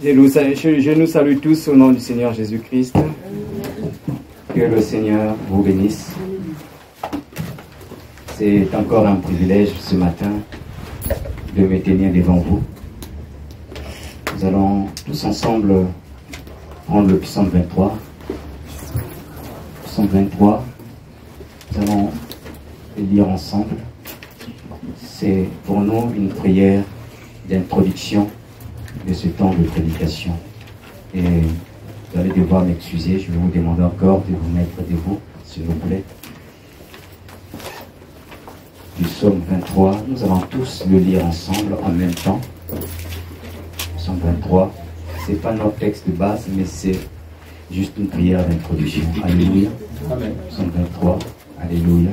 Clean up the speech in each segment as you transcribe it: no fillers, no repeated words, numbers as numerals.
Je nous salue tous au nom du Seigneur Jésus-Christ. Que le Seigneur vous bénisse. C'est encore un privilège ce matin de me tenir devant vous. Nous allons tous ensemble prendre le psaume 23. Psaume 23, nous allons le lire ensemble. C'est pour nous une prière d'introduction de ce temps de prédication. Et vous allez devoir m'excuser, je vais vous demander encore de vous mettre debout, s'il vous plaît. Du psaume 23, nous allons tous le lire ensemble en même temps. Psaume 23, ce n'est pas notre texte de base, mais c'est juste une prière d'introduction. Alléluia. Amen. Psaume 23, Alléluia.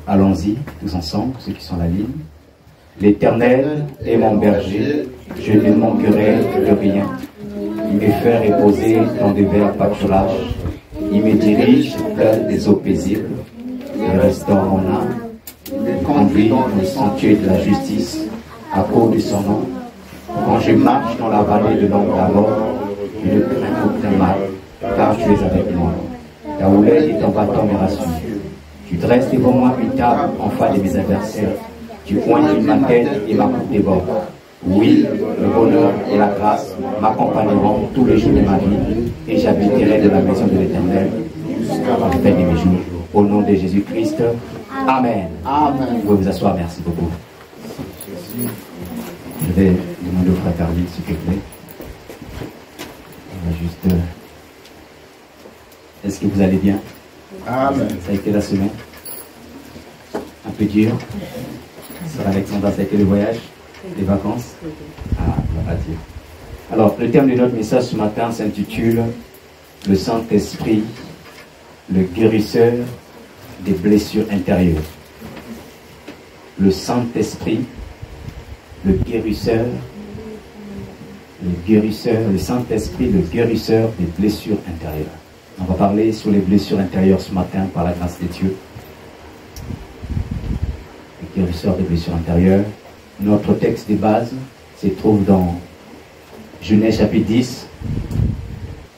Allons-y, tous ensemble, ceux qui sont à la ligne. L'Éternel est mon berger, je ne manquerai de rien. Il me fait reposer dans de verts pâturages. Il me dirige près des eaux paisibles. Il restaure mon âme. Il me conduit dans le sentier de la justice à cause de son nom. Quand je marche dans la vallée de l'ombre de la mort, je ne crains aucun mal, car tu es avec moi. Ta houlette et ton bâton me rassurent. Tu dresses devant moi une table en face de mes adversaires. Tu pointes ma tête et ma coupe déborde. Oui, le bonheur et la grâce m'accompagneront tous les jours de ma vie et j'habiterai de la maison de l'Éternel jusqu'à la fin de mes jours. Au nom de Jésus-Christ, Amen. Amen. Vous pouvez vous asseoir, merci beaucoup. Je vais demander au frère Carly, s'il te plaît. On va juste... Est-ce que vous allez bien? Amen. Ça a été la semaine? Un peu dur? Sœur Alexandra, ça a été le voyage? Les vacances? Ah, on va pas dire. Alors, le thème de notre message ce matin s'intitule « Le Saint-Esprit, le guérisseur des blessures intérieures ». Le Saint-Esprit, le guérisseur, le Saint-Esprit, le guérisseur des blessures intérieures. On va parler sur les blessures intérieures ce matin par la grâce de Dieu. Le guérisseur des blessures intérieures. Notre texte de base se trouve dans Genèse chapitre 10,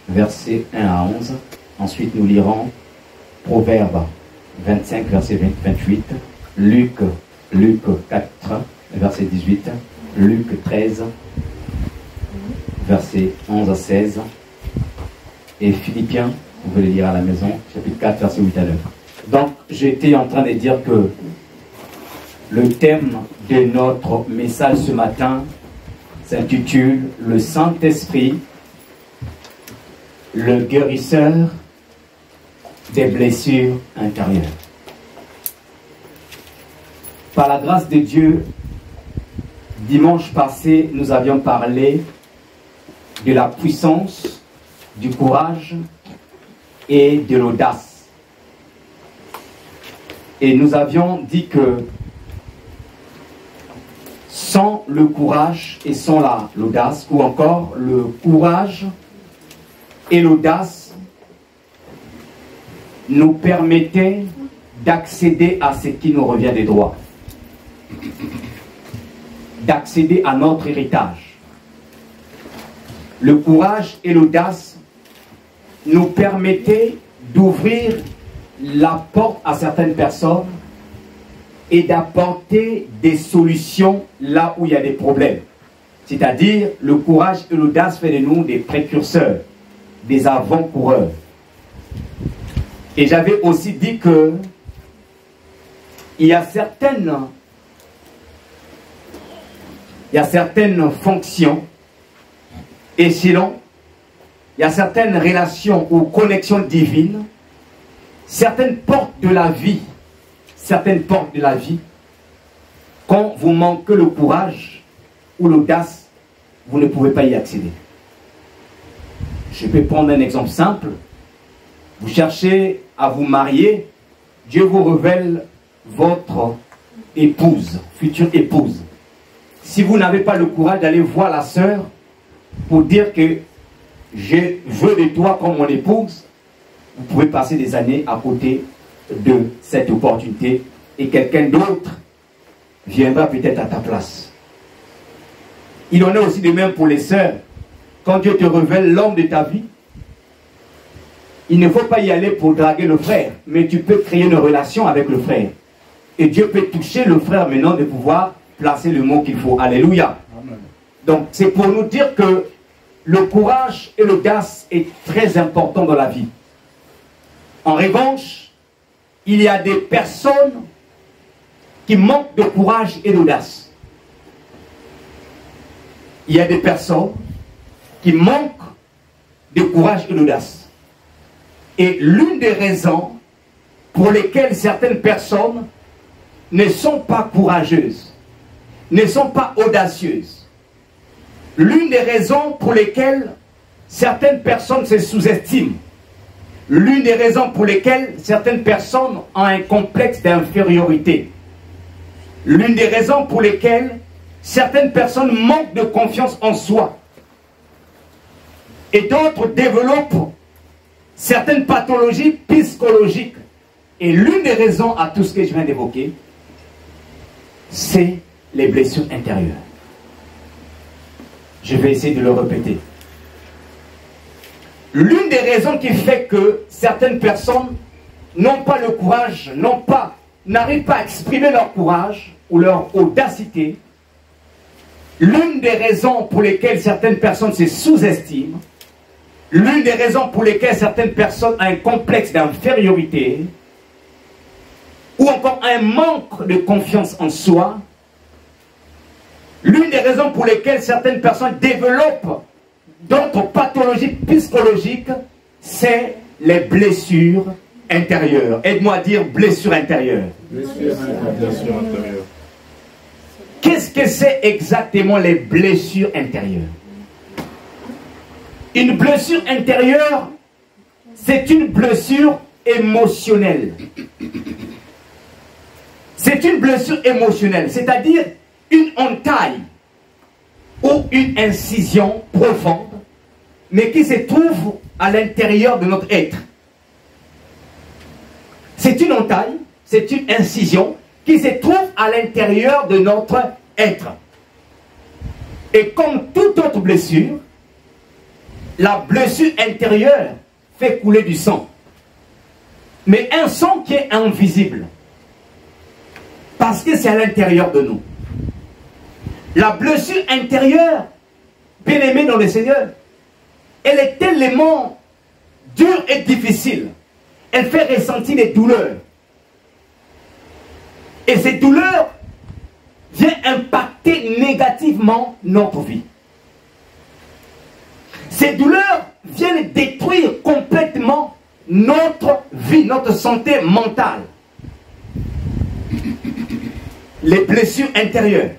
versets 1 à 11. Ensuite, nous lirons Proverbes 25, verset 28, Luc 4, verset 18, Luc 13, versets 11 à 16, et Philippiens, vous pouvez le lire à la maison, chapitre 4, verset 8 à 9. Donc, j'étais en train de dire que le thème de notre message ce matin s'intitule « Le Saint-Esprit, le guérisseur des blessures intérieures ». Par la grâce de Dieu, dimanche passé, nous avions parlé de la puissance, du courage et de l'audace. Et nous avions dit que sans le courage et sans l'audace, ou encore le courage et l'audace nous permettaient d'accéder à ce qui nous revient des droits, d'accéder à notre héritage. Le courage et l'audace nous permettaient d'ouvrir la porte à certaines personnes et d'apporter des solutions là où il y a des problèmes. C'est-à-dire, le courage et l'audace fait de nous des précurseurs, des avant-coureurs. Et j'avais aussi dit que il y a certaines fonctions, échelons, il y a certaines relations ou connexions divines, certaines portes de la vie, quand vous manquez le courage ou l'audace, vous ne pouvez pas y accéder. Je peux prendre un exemple simple. Vous cherchez à vous marier, Dieu vous révèle votre épouse, future épouse. Si vous n'avez pas le courage d'aller voir la sœur pour dire que je veux de toi comme mon épouse, vous pouvez passer des années à côté de cette opportunité et quelqu'un d'autre viendra peut-être à ta place. Il en est aussi de même pour les sœurs. Quand Dieu te révèle l'homme de ta vie, il ne faut pas y aller pour draguer le frère, mais tu peux créer une relation avec le frère. Et Dieu peut toucher le frère maintenant de pouvoir placer le mot qu'il faut. Alléluia. Amen. Donc c'est pour nous dire que le courage et l'audace est très important dans la vie. En revanche, il y a des personnes qui manquent de courage et d'audace. Il y a des personnes qui manquent de courage et d'audace. Et l'une des raisons pour lesquelles certaines personnes ne sont pas courageuses, ne sont pas audacieuses, l'une des raisons pour lesquelles certaines personnes se sous-estiment, l'une des raisons pour lesquelles certaines personnes ont un complexe d'infériorité, l'une des raisons pour lesquelles certaines personnes manquent de confiance en soi et d'autres développent certaines pathologies psychologiques. Et l'une des raisons à tout ce que je viens d'évoquer, c'est les blessures intérieures. Je vais essayer de le répéter. L'une des raisons qui fait que certaines personnes n'ont pas le courage, n'arrivent pas à exprimer leur courage ou leur audacité, l'une des raisons pour lesquelles certaines personnes se sous-estiment, l'une des raisons pour lesquelles certaines personnes ont un complexe d'infériorité, ou encore un manque de confiance en soi, l'une des raisons pour lesquelles certaines personnes développent d'autres pathologies psychologiques, c'est les blessures intérieures. Aide-moi à dire blessures intérieures. Blessures intérieures. Qu'est-ce que c'est exactement les blessures intérieures? Une blessure intérieure, c'est une blessure émotionnelle. C'est une blessure émotionnelle, c'est-à-dire une entaille ou une incision profonde, mais qui se trouve à l'intérieur de notre être. C'est une entaille, c'est une incision qui se trouve à l'intérieur de notre être. Et comme toute autre blessure, la blessure intérieure fait couler du sang. Mais un sang qui est invisible. Parce que c'est à l'intérieur de nous. La blessure intérieure, bien aimée dans le Seigneur, elle est tellement dure et difficile. Elle fait ressentir des douleurs. Et ces douleurs viennent impacter négativement notre vie. Ces douleurs viennent détruire complètement notre vie, notre santé mentale. Les blessures intérieures.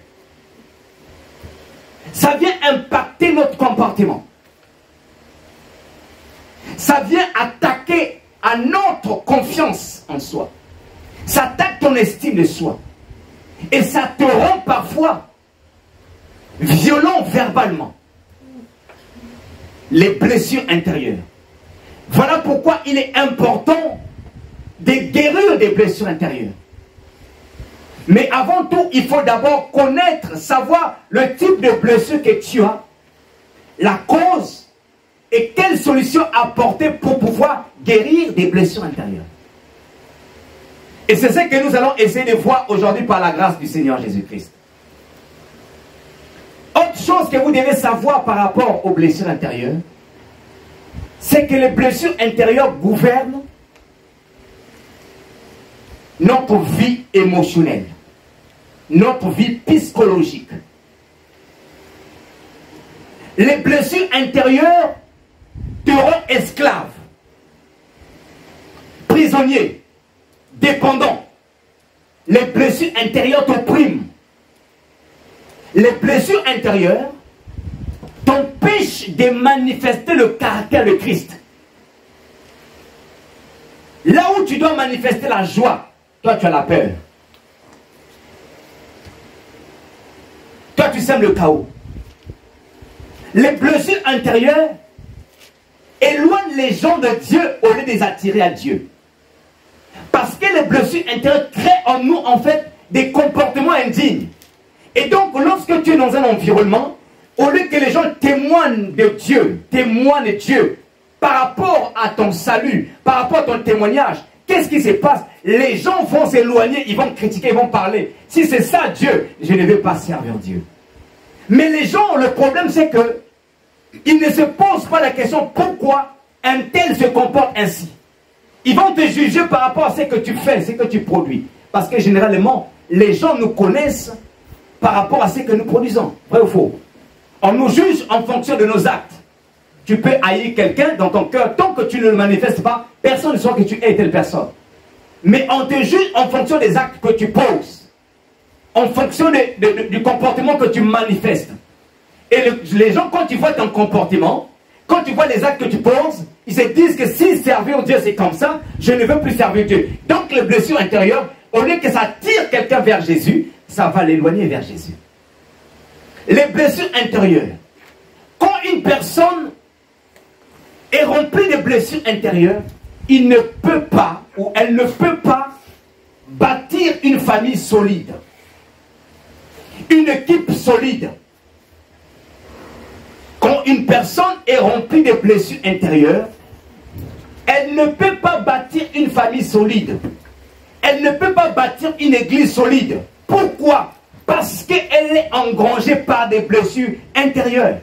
Ça vient impacter notre comportement. Ça vient attaquer à notre confiance en soi. Ça attaque ton estime de soi. Et ça te rend parfois violent verbalement. Les blessures intérieures. Voilà pourquoi il est important de guérir des blessures intérieures. Mais avant tout, il faut d'abord connaître, savoir le type de blessure que tu as, la cause et quelle solution apporter pour pouvoir guérir des blessures intérieures. Et c'est ce que nous allons essayer de voir aujourd'hui par la grâce du Seigneur Jésus-Christ. Autre chose que vous devez savoir par rapport aux blessures intérieures, c'est que les blessures intérieures gouvernent notre vie émotionnelle, notre vie psychologique. Les blessures intérieures te rendent esclave, prisonnier, dépendant. Les blessures intérieures t'oppriment. Les blessures intérieures t'empêchent de manifester le caractère de Christ. Là où tu dois manifester la joie, toi tu as la peur. Toi tu sèmes le chaos. Les blessures intérieures éloignent les gens de Dieu au lieu de les attirer à Dieu. Parce que les blessures intérieures créent en nous en fait des comportements indignes. Et donc lorsque tu es dans un environnement, au lieu que les gens témoignent de Dieu, par rapport à ton salut, par rapport à ton témoignage, qu'est-ce qui se passe? Les gens vont s'éloigner, ils vont critiquer, ils vont parler. Si c'est ça Dieu, je ne vais pas servir Dieu. Mais les gens, le problème c'est que ils ne se posent pas la question pourquoi un tel se comporte ainsi. Ils vont te juger par rapport à ce que tu fais, ce que tu produis. Parce que généralement, les gens nous connaissent par rapport à ce que nous produisons. Vrai ou faux? On nous juge en fonction de nos actes. Tu peux haïr quelqu'un dans ton cœur, tant que tu ne le manifestes pas, personne ne saura que tu es telle personne. Mais on te juge en fonction des actes que tu poses, en fonction du comportement que tu manifestes. Et les gens, quand ils voient ton comportement, quand tu vois les actes que tu poses, ils se disent que si servir Dieu c'est comme ça, je ne veux plus servir Dieu. Donc les blessures intérieures, au lieu que ça tire quelqu'un vers Jésus, ça va l'éloigner vers Jésus. Les blessures intérieures. Quand une personne est remplie de blessures intérieures, il ne peut pas ou elle ne peut pas bâtir une famille solide, une équipe solide. Quand une personne est remplie de blessures intérieures, elle ne peut pas bâtir une famille solide. Elle ne peut pas bâtir une église solide. Pourquoi? Parce qu'elle est engrangée par des blessures intérieures.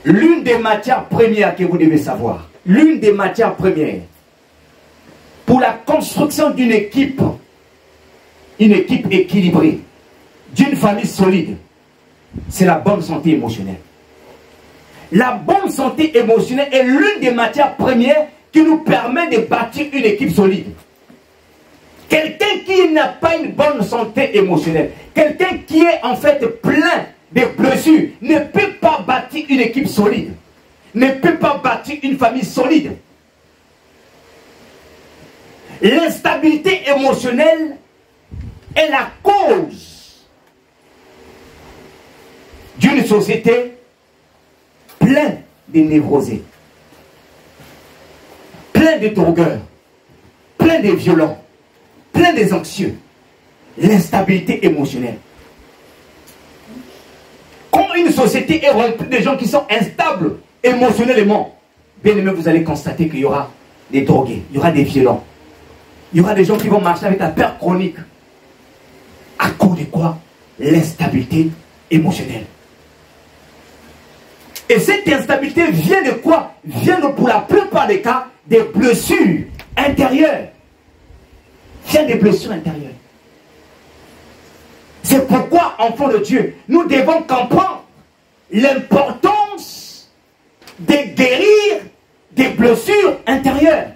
L'une des matières premières que vous devez savoir, l'une des matières premières pour la construction d'une équipe équilibrée, d'une famille solide, c'est la bonne santé émotionnelle. La bonne santé émotionnelle est l'une des matières premières qui nous permet de bâtir une équipe solide. Quelqu'un qui n'a pas une bonne santé émotionnelle, quelqu'un qui est en fait plein de blessures, ne peut pas bâtir une équipe solide, ne peut pas bâtir une famille solide. L'instabilité émotionnelle est la cause d'une société pleine de névrosés, plein de drogueurs, plein de violents, plein des anxieux. L'instabilité émotionnelle. Quand une société est remplie de gens qui sont instables émotionnellement, bien aimé, vous allez constater qu'il y aura des drogués, il y aura des violents, il y aura des gens qui vont marcher avec la peur chronique. À cause de quoi? L'instabilité émotionnelle. Et cette instabilité vient de quoi? Vient de, pour la plupart des cas, des blessures intérieures. Vient des blessures intérieures. C'est pourquoi, enfants de Dieu, nous devons comprendre l'importance de guérir des blessures intérieures.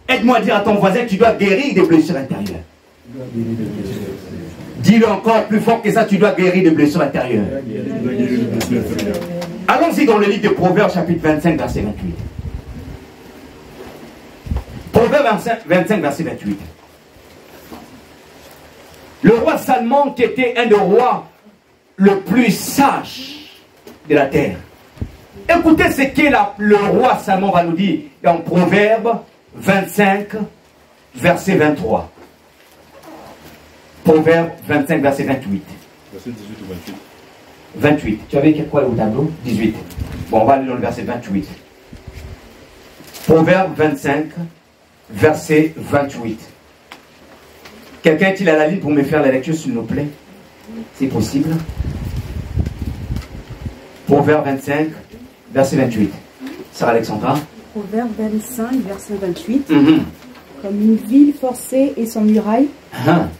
Aide-moi à dire à ton voisin, tu dois guérir des blessures intérieures. Dis-le encore plus fort que ça, tu dois guérir des blessures intérieures. Allons-y dans le livre de Proverbes, chapitre 25, verset 28. Proverbes 25, verset 28. Le roi Salomon, qui était un des rois le plus sage de la terre. Écoutez ce que le roi Salomon va nous dire dans Proverbes 25, verset 23. Proverbes 25, verset 28. Verset 18 ou 28. 28. Tu avais écrit quoi au tableau? 18. Bon, on va aller dans le verset 28. Proverbes 25, verset 28. Quelqu'un est-il à la ligne pour me faire la lecture, s'il vous plaît? C'est possible. Proverbes 25, verset 28. Sœur Alexandra. Proverbe 25, verset 28. Comme une ville forcée et sans muraille,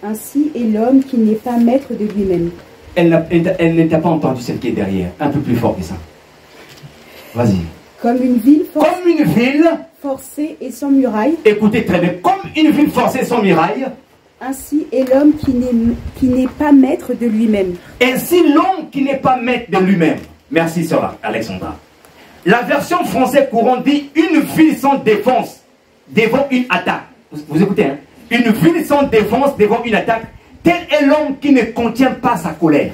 ainsi est l'homme qui n'est pas maître de lui-même. Elle ne t'a pas entendu celle qui est derrière. Un peu plus fort que ça. Vas-y. Comme une ville comme une ville forcée et sans muraille. Écoutez très bien. Comme une ville forcée sans muraille. Ainsi est l'homme qui n'est pas maître de lui-même. Ainsi l'homme qui n'est pas maître de lui-même. Merci, sœur Alexandra. La version française courante dit une ville sans défense devant une attaque. Vous écoutez, hein? Une ville sans défense devant une attaque. Tel est l'homme qui ne contient pas sa colère.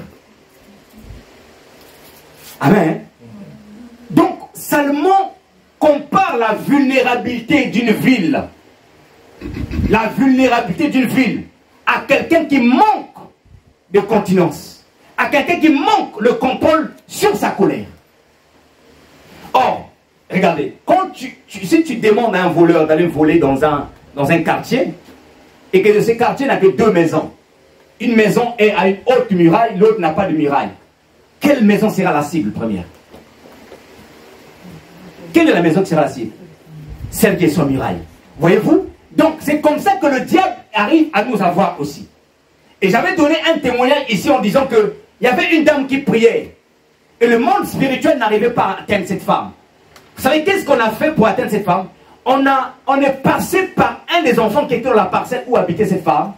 Amen. Donc, Salomon compare la vulnérabilité d'une ville. La vulnérabilité d'une ville à quelqu'un qui manque de continence, à quelqu'un qui manque le contrôle sur sa colère. Or, regardez, quand si tu demandes à un voleur d'aller voler dans un quartier, et que de ce quartier n'a que 2 maisons, une maison est à une haute muraille, l'autre n'a pas de muraille, quelle maison sera la cible première? Quelle est la maison qui sera la cible? Celle qui est sur muraille. Voyez-vous? Donc c'est comme ça que le diable arrive à nous avoir aussi. Et j'avais donné un témoignage ici en disant que il y avait une dame qui priait. Et le monde spirituel n'arrivait pas à atteindre cette femme. Vous savez qu'est-ce qu'on a fait pour atteindre cette femme? On est passé par un des enfants qui était dans la parcelle où habitait cette femme.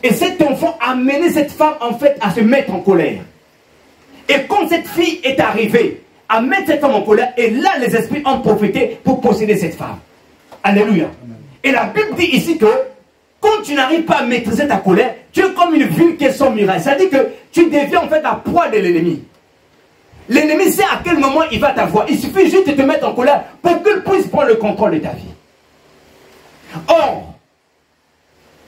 Et cet enfant a mené cette femme en fait à se mettre en colère. Et quand cette fille est arrivée à mettre cette femme en colère, et là les esprits ont profité pour posséder cette femme. Alléluia. Et la Bible dit ici que quand tu n'arrives pas à maîtriser ta colère, tu es comme une ville qui est sans muraille. Ça dit que tu deviens en fait la proie de l'ennemi. L'ennemi sait à quel moment il va t'avoir. Il suffit juste de te mettre en colère pour qu'il puisse prendre le contrôle de ta vie. Or,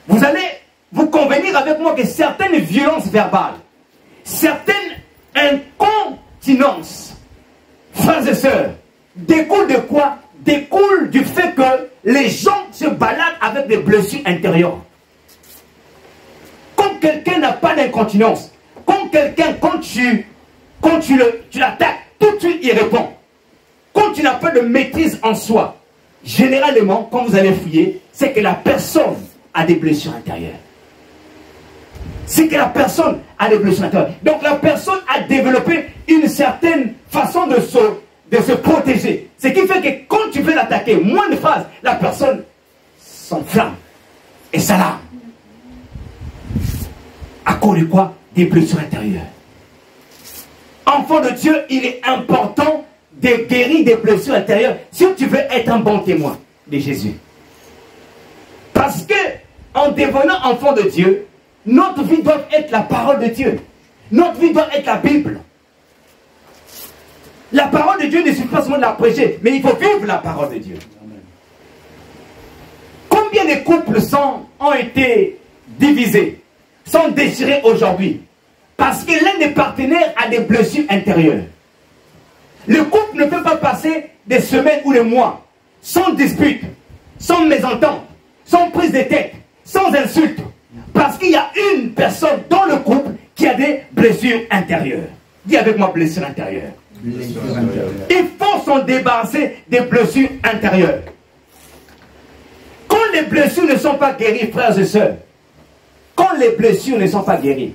vous allez vous convenir avec moi que certaines violences verbales, certaines incontinences, frères et sœurs, découlent de quoi? Découlent du fait que les gens se baladent avec des blessures intérieures. Quand quelqu'un n'a pas d'incontinence, quand tu l'attaques, tout de suite il répond. Quand tu n'as pas de maîtrise en soi, généralement, quand vous allez fouiller, c'est que la personne a des blessures intérieures. C'est que la personne a des blessures intérieures. Donc la personne a développé une certaine façon de se protéger. Ce qui fait que quand tu veux l'attaquer, moins de phrases, la personne s'enflamme et s'alarme. À cause de quoi? Des blessures intérieures. Enfant de Dieu, il est important de guérir des blessures intérieures si tu veux être un bon témoin de Jésus. Parce que en devenant enfant de Dieu, notre vie doit être la parole de Dieu. Notre vie doit être la Bible. La parole de Dieu ne suffit pas seulement de la prêcher, mais il faut vivre la parole de Dieu. Combien de couples ont été divisés, sont déchirés aujourd'hui? Parce que l'un des partenaires a des blessures intérieures. Le couple ne peut pas passer des semaines ou des mois sans dispute, sans mésentente, sans prise de tête, sans insulte. Parce qu'il y a une personne dans le couple qui a des blessures intérieures. Dis avec moi, blessures intérieures. Il faut s'en débarrasser des blessures intérieures. Quand les blessures ne sont pas guéries, frères et sœurs, quand les blessures ne sont pas guéries,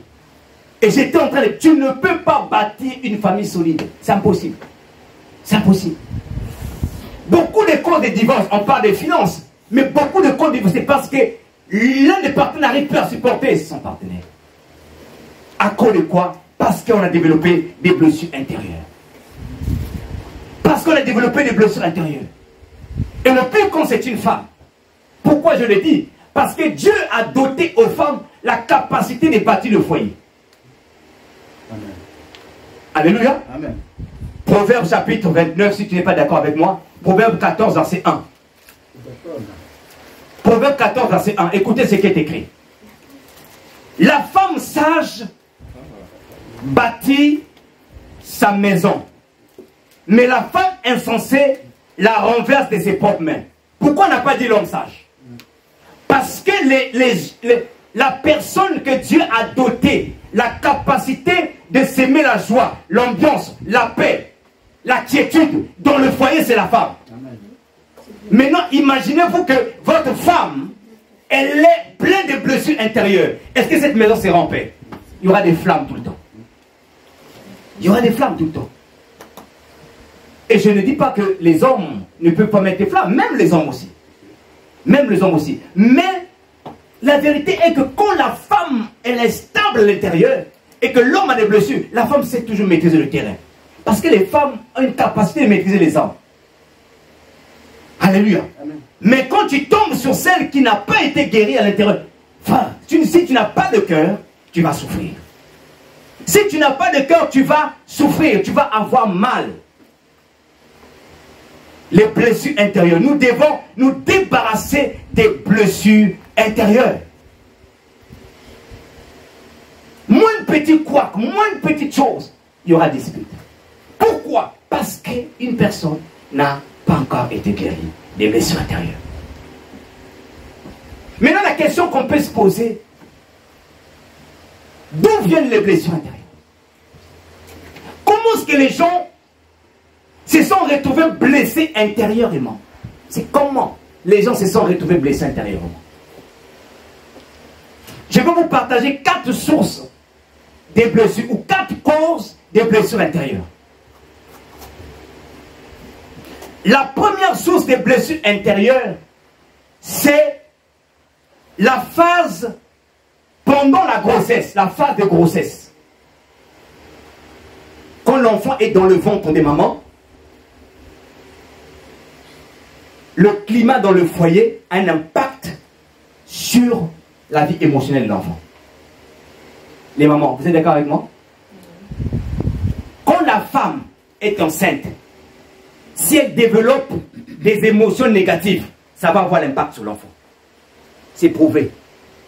et j'étais en train de... Tu ne peux pas bâtir une famille solide. C'est impossible. C'est impossible. Beaucoup de causes de divorce, on parle des finances, mais beaucoup de causes de divorce, c'est parce que l'un des partenaires n'arrive plus à supporter son partenaire. À cause de quoi? Parce qu'on a développé des blessures intérieures. Parce qu'on a développé des blessures intérieures. Et le pire quand c'est une femme. Pourquoi je le dis? Parce que Dieu a doté aux femmes la capacité de bâtir le foyer. Amen. Alléluia. Amen. Proverbe chapitre 29, si tu n'es pas d'accord avec moi. Proverbe 14, verset 1. Proverbe 14, verset 1. Écoutez ce qui est écrit. La femme sage bâtit sa maison, mais la femme insensée la renverse de ses propres mains. Pourquoi on n'a pas dit l'homme sage? Parce que la personne que Dieu a dotée, la capacité de s'aimer la joie, l'ambiance, la paix, la quiétude dans le foyer, c'est la femme. Amen. Maintenant, imaginez-vous que votre femme, elle est pleine de blessures intérieures. Est-ce que cette maison sera en paix? Il y aura des flammes tout le temps. Il y aura des flammes tout le temps. Et je ne dis pas que les hommes ne peuvent pas mettre des flammes, même les hommes aussi. Même les hommes aussi. Mais la vérité est que quand la femme, elle est stable à l'intérieur, et que l'homme a des blessures, la femme sait toujours maîtriser le terrain. Parce que les femmes ont une capacité de maîtriser les hommes. Alléluia. Amen. Mais quand tu tombes sur celle qui n'a pas été guérie à l'intérieur, enfin, si tu n'as pas de cœur, tu vas souffrir. Si tu n'as pas de cœur, tu vas souffrir, tu vas avoir mal. Les blessures intérieures. Nous devons nous débarrasser des blessures intérieures. Moins de petit couac, moindre petite chose, il y aura dispute. Pourquoi? Parce qu'une personne n'a pas encore été guérie des blessures intérieures. Maintenant, la question qu'on peut se poser, d'où viennent les blessures intérieures? Comment est-ce que les gens se sont retrouvés blessés intérieurement? C'est comment les gens se sont retrouvés blessés intérieurement. Je vais vous partager 4 sources des blessures ou 4 causes des blessures intérieures. La première source des blessures intérieures, c'est la phase pendant la grossesse, la phase de grossesse. Quand l'enfant est dans le ventre des mamans, le climat dans le foyer a un impact sur la vie émotionnelle de l'enfant. Les mamans, vous êtes d'accord avec moi? Quand la femme est enceinte, si elle développe des émotions négatives, ça va avoir l'impact sur l'enfant. C'est prouvé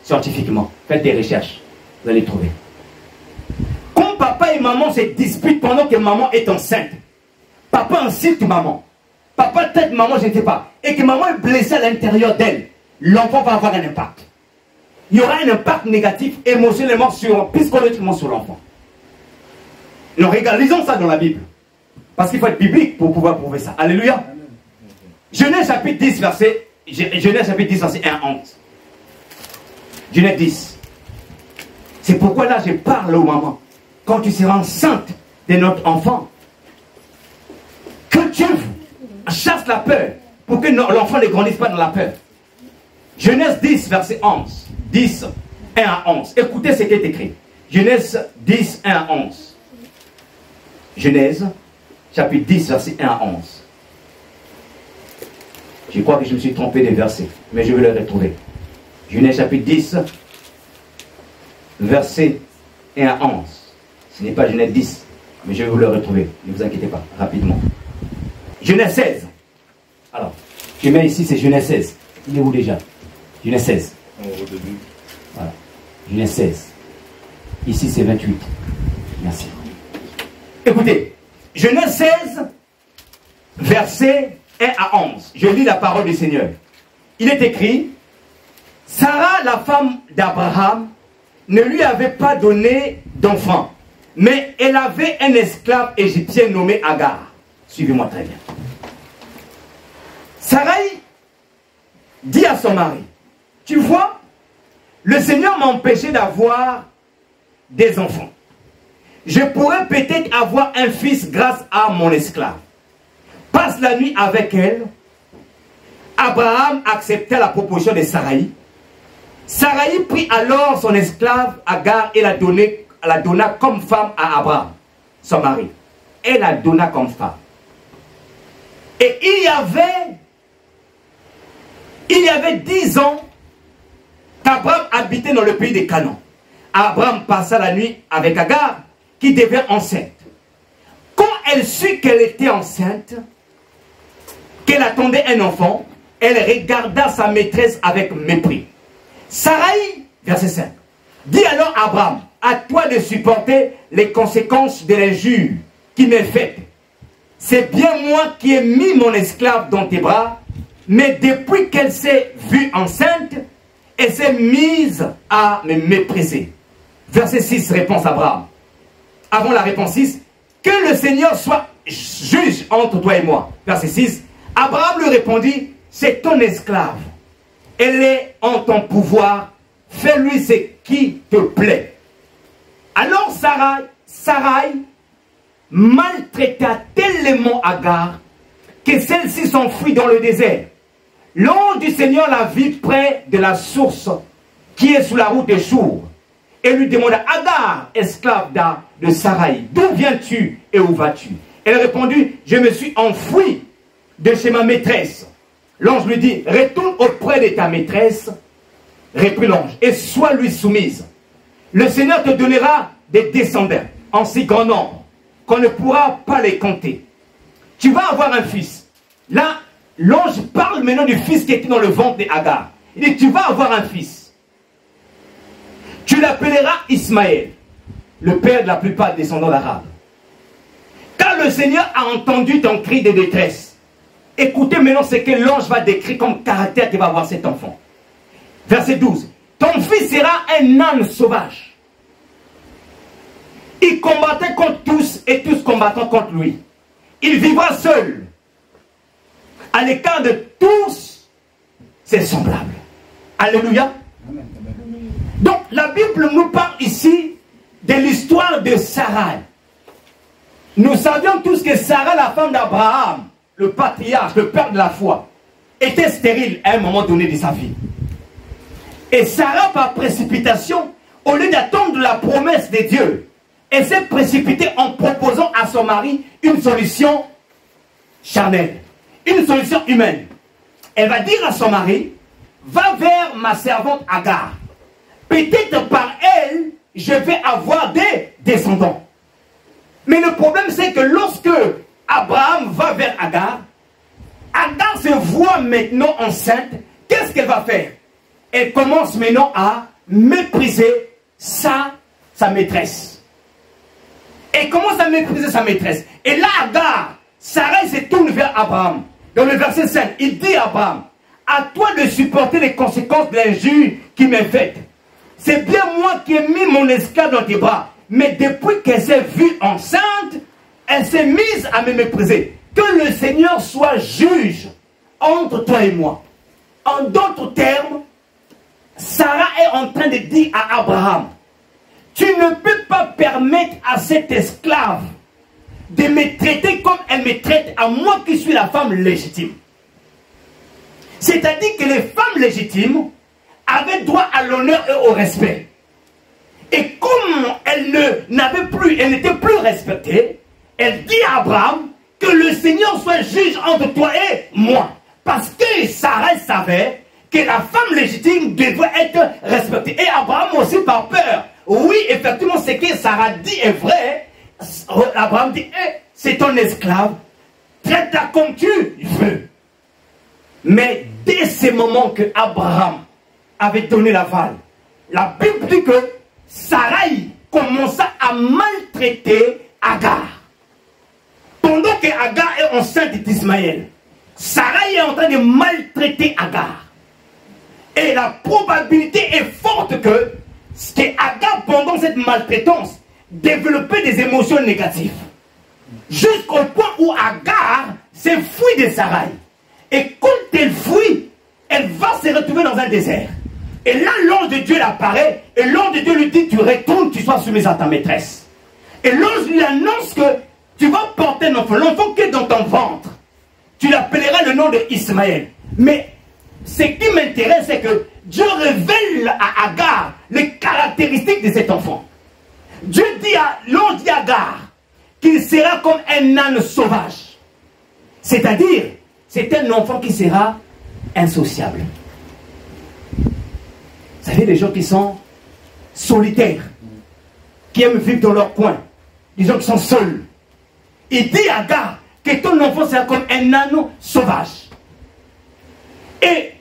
scientifiquement. Faites des recherches, vous allez trouver. Quand papa et maman se disputent pendant que maman est enceinte, papa insulte maman, papa traite maman, je ne sais pas, et que maman est blessée à l'intérieur d'elle, l'enfant va avoir un impact. Il y aura un impact négatif émotionnellement, psychologiquement sur l'enfant. Alors regarde, lisons ça dans la Bible. Parce qu'il faut être biblique pour pouvoir prouver ça. Alléluia. Genèse chapitre 10, verset 1 à 11. Genèse 10. C'est pourquoi là je parle aux mamans. Quand tu seras enceinte de notre enfant, que Dieu chasse la peur pour que l'enfant ne grandisse pas dans la peur. Genèse 10, verset 11. 10, 1 à 11. Écoutez ce qui est écrit. Genèse 10, 1 à 11. Genèse chapitre 10, verset 1 à 11. Je crois que je me suis trompé des versets, mais je vais les retrouver. Genèse chapitre 10, verset 1 à 11. Ce n'est pas Genèse 10, mais je vais vous le retrouver. Ne vous inquiétez pas, rapidement. Genèse 16. Alors, je mets ici, c'est Genèse 16. Il est où déjà? Genèse 16. Au début. Voilà. Genèse 16. Ici, c'est 28. Merci. Écoutez, Genèse 16, verset 1 à 11. Je lis la parole du Seigneur. Il est écrit, Sarah, la femme d'Abraham, ne lui avait pas donné d'enfant, mais elle avait un esclave égyptien nommé Agar. Suivez-moi très bien. Sarai dit à son mari, tu vois, le Seigneur m'a empêché d'avoir des enfants. Je pourrais peut-être avoir un fils grâce à mon esclave. Passe la nuit avec elle. Abraham accepta la proposition de Sarai. Sarai prit alors son esclave Agar et la donna comme femme à Abraham, son mari. Elle la donna comme femme. Et il y avait 10 ans qu'Abraham habitait dans le pays de Canaan. Abraham passa la nuit avec Agar, qui devint enceinte. Quand elle sut qu'elle était enceinte, qu'elle attendait un enfant, elle regarda sa maîtresse avec mépris. Sarai, verset 5, dit alors à Abraham, à toi de supporter les conséquences de l'injure qui m'est faite. C'est bien moi qui ai mis mon esclave dans tes bras, mais depuis qu'elle s'est vue enceinte, elle s'est mise à me mépriser. Verset 6, réponse Abraham. Avant la réponse 6, que le Seigneur soit juge entre toi et moi. Verset 6, Abraham lui répondit, c'est ton esclave. Elle est en ton pouvoir, fais-lui ce qui te plaît. Alors Sarai maltraita tellement Agar que celle-ci s'enfuit dans le désert. L'ange du Seigneur la vit près de la source qui est sous la route de Chour et lui demanda, Agar, esclave de Sarai, d'où viens-tu et où vas-tu? Elle répondit, je me suis enfouie de chez ma maîtresse. L'ange lui dit, retourne auprès de ta maîtresse, reprit l'ange, et sois lui soumise. Le Seigneur te donnera des descendants en si grand nombre qu'on ne pourra pas les compter. Tu vas avoir un fils. Là, l'ange parle maintenant du fils qui était dans le ventre d'Agar. Il dit, tu vas avoir un fils. Tu l'appelleras Ismaël. le père de la plupart des descendants d'Arabes. Car le Seigneur a entendu ton cri de détresse. Écoutez maintenant ce que l'ange va décrire comme caractère qu'il va avoir cet enfant. Verset 12. Ton fils sera un âne sauvage. Il combattait contre tous et tous combattant contre lui. Il vivra seul, à l'écart de tous ses semblables. Alléluia. Donc la Bible nous parle ici de l'histoire de Sarah. Nous savions tous que Sarah, la femme d'Abraham, le patriarche, le père de la foi, était stérile à un moment donné de sa vie. Et Sarah, par précipitation, au lieu d'attendre la promesse de Dieu, elle s'est précipitée en proposant à son mari une solution charnelle, une solution humaine. Elle va dire à son mari, va vers ma servante Agar. Peut-être par elle, je vais avoir des descendants. Mais le problème, c'est que lorsque Abraham va vers Agar, Agar se voit maintenant enceinte. Qu'est-ce qu'elle va faire? Elle commence maintenant à mépriser sa maîtresse. Elle commence à mépriser sa maîtresse. Et là, Agar, Sarah se tourne vers Abraham. Dans le verset 5, il dit à Abraham, à toi de supporter les conséquences de l'injure qui m'est faite. C'est bien moi qui ai mis mon esclave dans tes bras. Mais depuis qu'elle s'est vue enceinte, elle s'est mise à me mépriser. Que le Seigneur soit juge entre toi et moi. En d'autres termes, Sarah est en train de dire à Abraham, tu ne peux pas permettre à cette esclave de me traiter comme elle me traite à moi qui suis la femme légitime. C'est-à-dire que les femmes légitimes avaient droit à l'honneur et au respect. Et comme elle n'était plus respectée, elle dit à Abraham que le Seigneur soit juge entre toi et moi. Parce que Sarah savait que la femme légitime devait être respectée. Et Abraham aussi par peur. Oui, effectivement, ce que Sarah dit est vrai. Abraham dit, c'est ton esclave, traite-la comme tu veux. Mais dès ce moment que Abraham avait donné l'aval, la Bible dit que Sarai commença à maltraiter Agar. Pendant que Agar est enceinte d'Ismaël, Sarai est en train de maltraiter Agar. Et la probabilité est forte que Agar, pendant cette maltraitance, développait des émotions négatives. Jusqu'au point où Agar s'est fuie de Sarai. Et quand elle fuit, elle va se retrouver dans un désert. Et là, l'ange de Dieu apparaît, et l'ange de Dieu lui dit, tu retournes, tu sois soumise à ta maîtresse. Et l'ange lui annonce que tu vas porter un enfant, l'enfant qui est dans ton ventre. Tu l'appelleras le nom d'Ismaël. Mais ce qui m'intéresse, c'est que Dieu révèle à Agar les caractéristiques de cet enfant. Dieu dit l'ange dit à Agar qu'il sera comme un âne sauvage. C'est-à-dire, c'est un enfant qui sera insociable. Vous savez, les gens qui sont solitaires, qui aiment vivre dans leur coin, des gens qui sont seuls. Il dit à Agar que ton enfant sera comme un âne sauvage. Et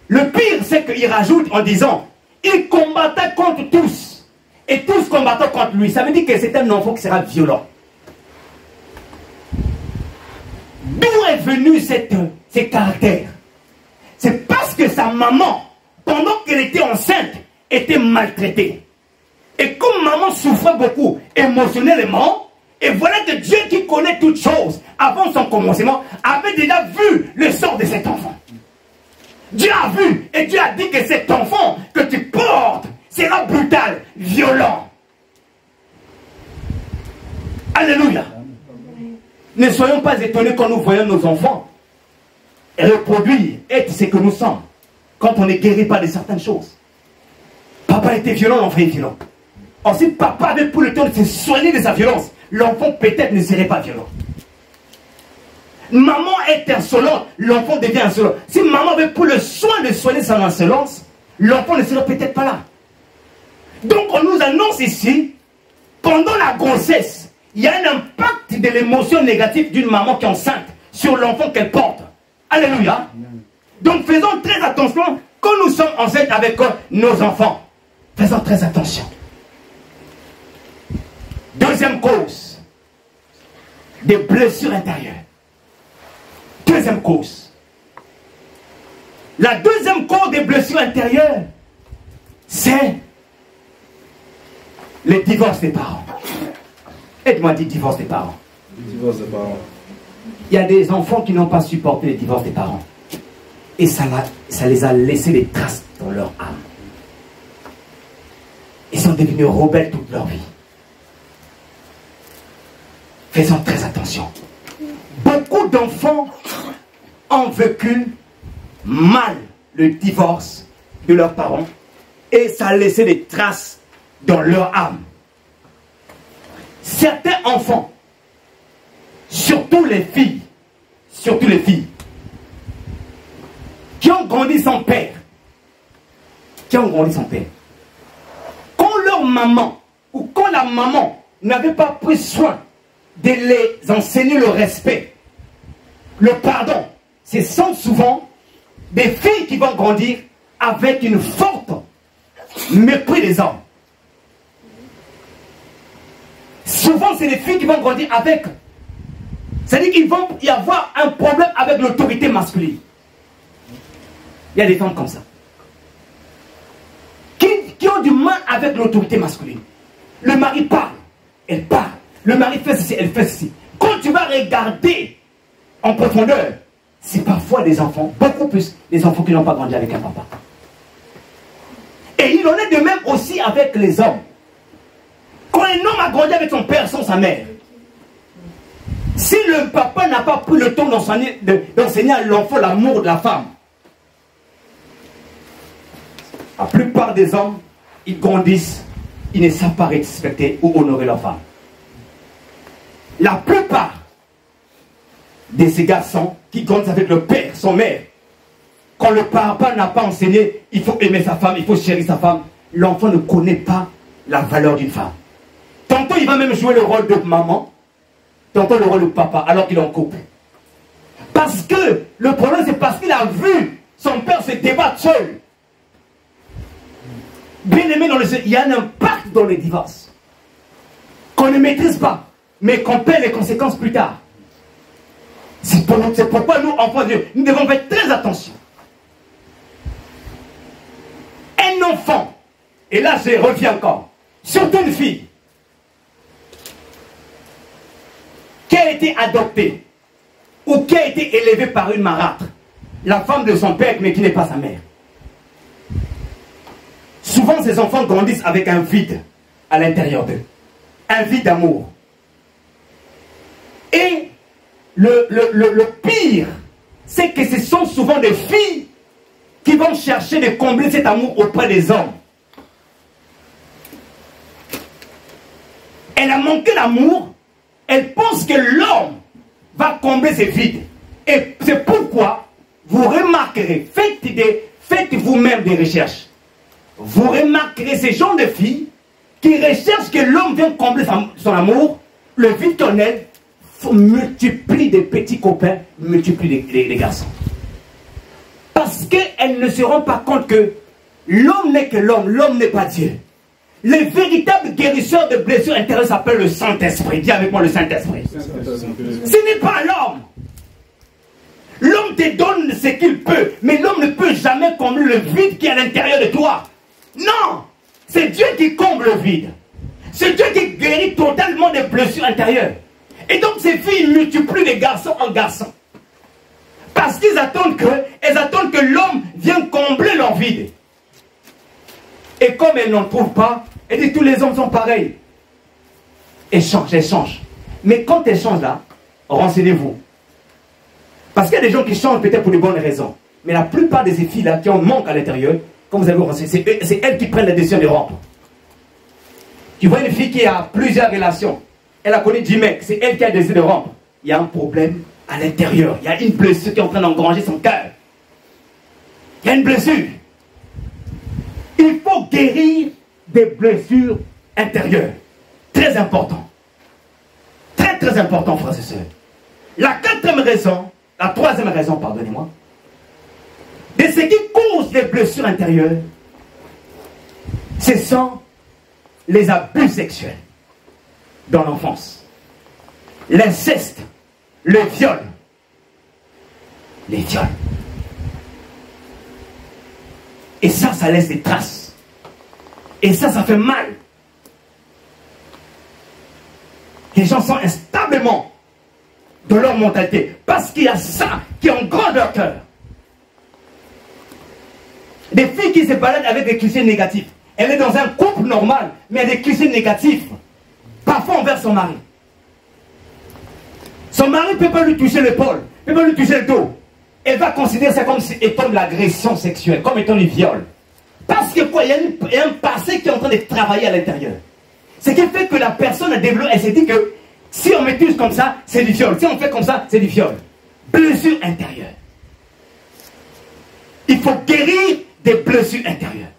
le pire, c'est qu'il rajoute en disant, il combattait contre tous, et tous combattaient contre lui. Ça veut dire que c'est un enfant qui sera violent. D'où est venu ce caractère? C'est parce que sa maman, pendant qu'elle était enceinte, était maltraitée. Et comme maman souffrait beaucoup émotionnellement, et voilà que Dieu qui connaît toutes choses, avant son commencement, avait déjà vu le sort de cet enfant. Dieu a vu, et Dieu a dit que cet enfant que tu portes sera brutal, violent. Alléluia. Ne soyons pas étonnés quand nous voyons nos enfants reproduire, être ce que nous sommes, quand on n'est guéri pas de certaines choses. Papa était violent, l'enfant est violent. Or, si papa avait pour le temps de se soigner de sa violence, l'enfant peut-être ne serait pas violent. Maman est insolente, l'enfant devient insolent. Si maman avait pour le soin de soigner son insolence, l'enfant ne serait peut-être pas là. Donc on nous annonce ici, pendant la grossesse, il y a un impact de l'émotion négative d'une maman qui est enceinte sur l'enfant qu'elle porte. Alléluia. Donc faisons très attention quand nous sommes enceintes avec nos enfants. Faisons très attention. Deuxième cause, des blessures intérieures. Deuxième cause. La deuxième cause des blessures intérieures, c'est le divorce des parents. Aide-moi à dire divorce des parents. Le divorce des parents. Il y a des enfants qui n'ont pas supporté le divorce des parents. Et ça les a laissé des traces dans leur âme. Ils sont devenus rebelles toute leur vie. Faisons très attention. Beaucoup d'enfants ont vécu mal le divorce de leurs parents et ça a laissé des traces dans leur âme. Certains enfants, surtout les filles, qui ont grandi sans père, quand leur maman ou quand la maman n'avait pas pris soin de les enseigner le respect, le pardon, ce sont souvent des filles qui vont grandir avec une forte mépris des hommes. Souvent, c'est des filles qui vont grandir avec... C'est-à-dire qu'il va y avoir un problème avec l'autorité masculine. Il y a des femmes comme ça. Qui ont du mal avec l'autorité masculine. Le mari parle, elle parle. Le mari fait ceci, elle fait ceci. Quand tu vas regarder en profondeur, c'est parfois des enfants, beaucoup plus des enfants qui n'ont pas grandi avec un papa. Et il en est de même aussi avec les hommes. Quand un homme a grandi avec son père sans sa mère, si le papa n'a pas pris le temps d'enseigner à l'enfant l'amour de la femme, la plupart des hommes, ils grandissent, ils ne savent pas respecter ou honorer leur femme. La plupart de ces garçons qui grandissent avec le père, son mère, quand le papa n'a pas enseigné, il faut aimer sa femme, il faut chérir sa femme, l'enfant ne connaît pas la valeur d'une femme. Tantôt il va même jouer le rôle de maman, tantôt le rôle de papa, alors qu'il est en couple. Parce que le problème, c'est parce qu'il a vu son père se débattre seul. Bien aimé, il y a un impact dans les divorces qu'on ne maîtrise pas, mais qu'on paie les conséquences plus tard. C'est pourquoi nous, enfants de Dieu, nous devons faire très attention. Un enfant, et là je reviens encore, surtout une fille, qui a été adoptée ou qui a été élevée par une marâtre, la femme de son père mais qui n'est pas sa mère. Souvent ces enfants grandissent avec un vide à l'intérieur d'eux, un vide d'amour. Et le pire, c'est que ce sont souvent des filles qui vont chercher de combler cet amour auprès des hommes. Elle a manqué l'amour. Elle pense que l'homme va combler ses vides. Et c'est pourquoi vous remarquerez, faites vous-même des recherches. Vous remarquerez ces gens de filles qui recherchent que l'homme vienne combler son amour, le vide tournel, multiplie des petits copains, multiplie les garçons. Parce qu'elles ne se rendent pas compte que l'homme n'est que l'homme n'est pas Dieu. Les véritables guérisseurs de blessures intérieures s'appellent le Saint-Esprit. Dis avec moi le Saint-Esprit. Ce n'est pas l'homme. L'homme te donne ce qu'il peut, mais l'homme ne peut jamais combler le vide qui est à l'intérieur de toi. Non, c'est Dieu qui comble le vide. C'est Dieu qui guérit totalement des blessures intérieures. Et donc ces filles multiplient de garçon en garçon. Parce qu'ils attendent que l'homme vienne combler leur vide. Et comme elles n'en trouvent pas, elles disent tous les hommes sont pareils. Échange. Mais quand elles changent là, renseignez-vous. Parce qu'il y a des gens qui changent peut-être pour de bonnes raisons. Mais la plupart de ces filles-là qui ont manque à l'intérieur, comme vous avez renseigné, c'est elles qui prennent la décision de rompre. Tu vois une fille qui a plusieurs relations. Elle a connu 10 mecs, c'est elle qui a décidé de rompre. Il y a un problème à l'intérieur. Il y a une blessure qui est en train d'engranger son cœur. Il y a une blessure. Il faut guérir des blessures intérieures. Très important. Très très important, frères et sœurs. La troisième raison, pardonnez-moi, de ce qui cause les blessures intérieures, ce sont les abus sexuels. dans l'enfance. L'inceste, le viol. Les viols. Et ça laisse des traces. Et ça fait mal. Les gens sont instablement dans leur mentalité. Parce qu'il y a ça qui engrange leur cœur. Des filles qui se baladent avec des clichés négatifs. Elle est dans un couple normal, mais il y a des clichés négatifs. Parfois envers son mari. Son mari ne peut pas lui toucher l'épaule, ne peut pas lui toucher le dos. Elle va considérer ça comme étant de l'agression sexuelle, comme étant du viol. Parce que quoi, il y a un passé qui est en train de travailler à l'intérieur. Ce qui fait que la personne a développé, elle s'est dit que si on me touche comme ça, c'est du viol. Si on fait comme ça, c'est du viol. Blessure intérieure. Il faut guérir des blessures intérieures.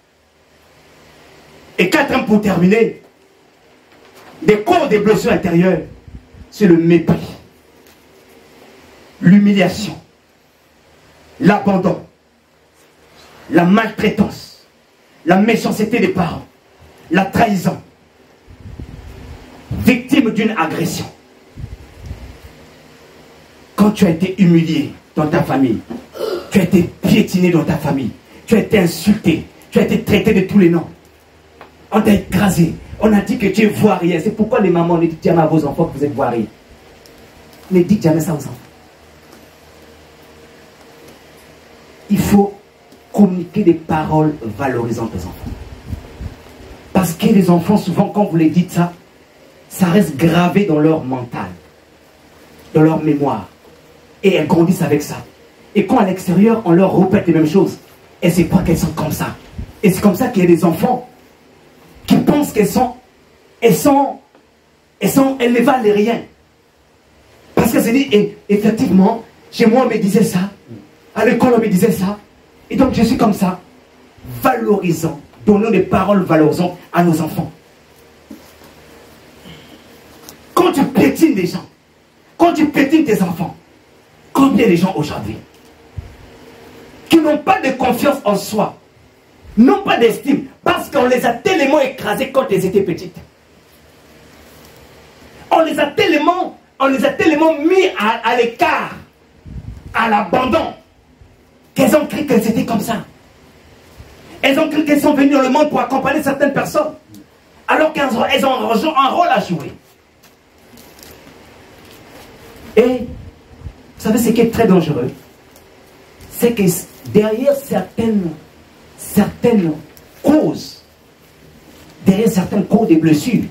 Et 4 ans pour terminer, des causes des blessures intérieures, c'est le mépris, l'humiliation, l'abandon, la maltraitance, la méchanceté des parents, la trahison, victime d'une agression. Quand tu as été humilié dans ta famille, tu as été piétiné dans ta famille, tu as été insulté, tu as été traité de tous les noms, on t'a écrasé, on a dit que tu es voirier. C'est pourquoi les mamans ne dites jamais à vos enfants que vous êtes voirier. Ne dites jamais ça aux enfants. Il faut communiquer des paroles valorisantes aux enfants. Parce que les enfants, souvent, quand vous les dites ça, ça reste gravé dans leur mental, dans leur mémoire. Et elles grandissent avec ça. Et quand à l'extérieur, on leur répète les mêmes choses, elles ne croient qu'elles sont comme ça. Et c'est comme ça qu'il y a des enfants qui pensent qu'elles ne valent rien. Parce que c'est dit, et effectivement, chez moi on me disait ça, à l'école on me disait ça, et donc je suis comme ça. Valorisant, donnons des paroles valorisantes à nos enfants. Quand tu piétines des gens, quand tu piétines tes enfants, combien de gens aujourd'hui qui n'ont pas de confiance en soi, n'ont pas d'estime, parce qu'on les a tellement écrasés quand elles étaient petites. On les a tellement mis à l'écart, à l'abandon, qu'elles ont cru qu'elles étaient comme ça. Elles ont cru qu'elles sont venues dans le monde pour accompagner certaines personnes, alors qu'elles ont un rôle à jouer. Et vous savez ce qui est très dangereux, c'est que derrière certaines causes, derrière certaines causes des blessures,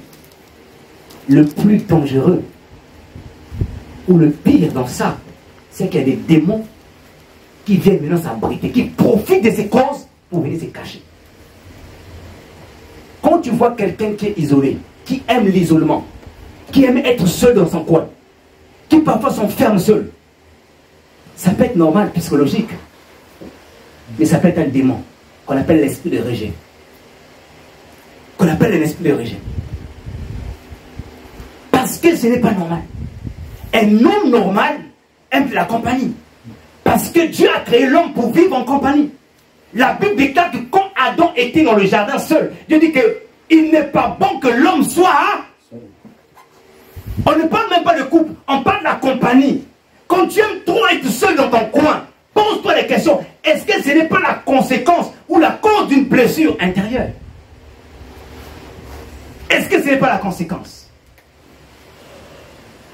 le plus dangereux ou le pire dans ça, c'est qu'il y a des démons qui viennent maintenant s'abriter, qui profitent de ces causes pour venir se cacher. Quand tu vois quelqu'un qui est isolé, qui aime l'isolement, qui aime être seul dans son coin, qui parfois s'enferme seul, ça peut être normal, psychologique, mais ça peut être un démon qu'on appelle l'esprit de rejet. Qu'on appelle un esprit de rejet. Parce que ce n'est pas normal. Un homme normal aime la compagnie. Parce que Dieu a créé l'homme pour vivre en compagnie. La Bible déclare que quand Adam était dans le jardin seul, Dieu dit qu'il n'est pas bon que l'homme soit. On ne parle même pas de couple, on parle de la compagnie. Quand tu aimes trop être seul dans ton coin, pose-toi les questions. Est-ce que ce n'est pas la conséquence ou la cause d'une blessure intérieure? Est-ce que ce n'est pas la conséquence?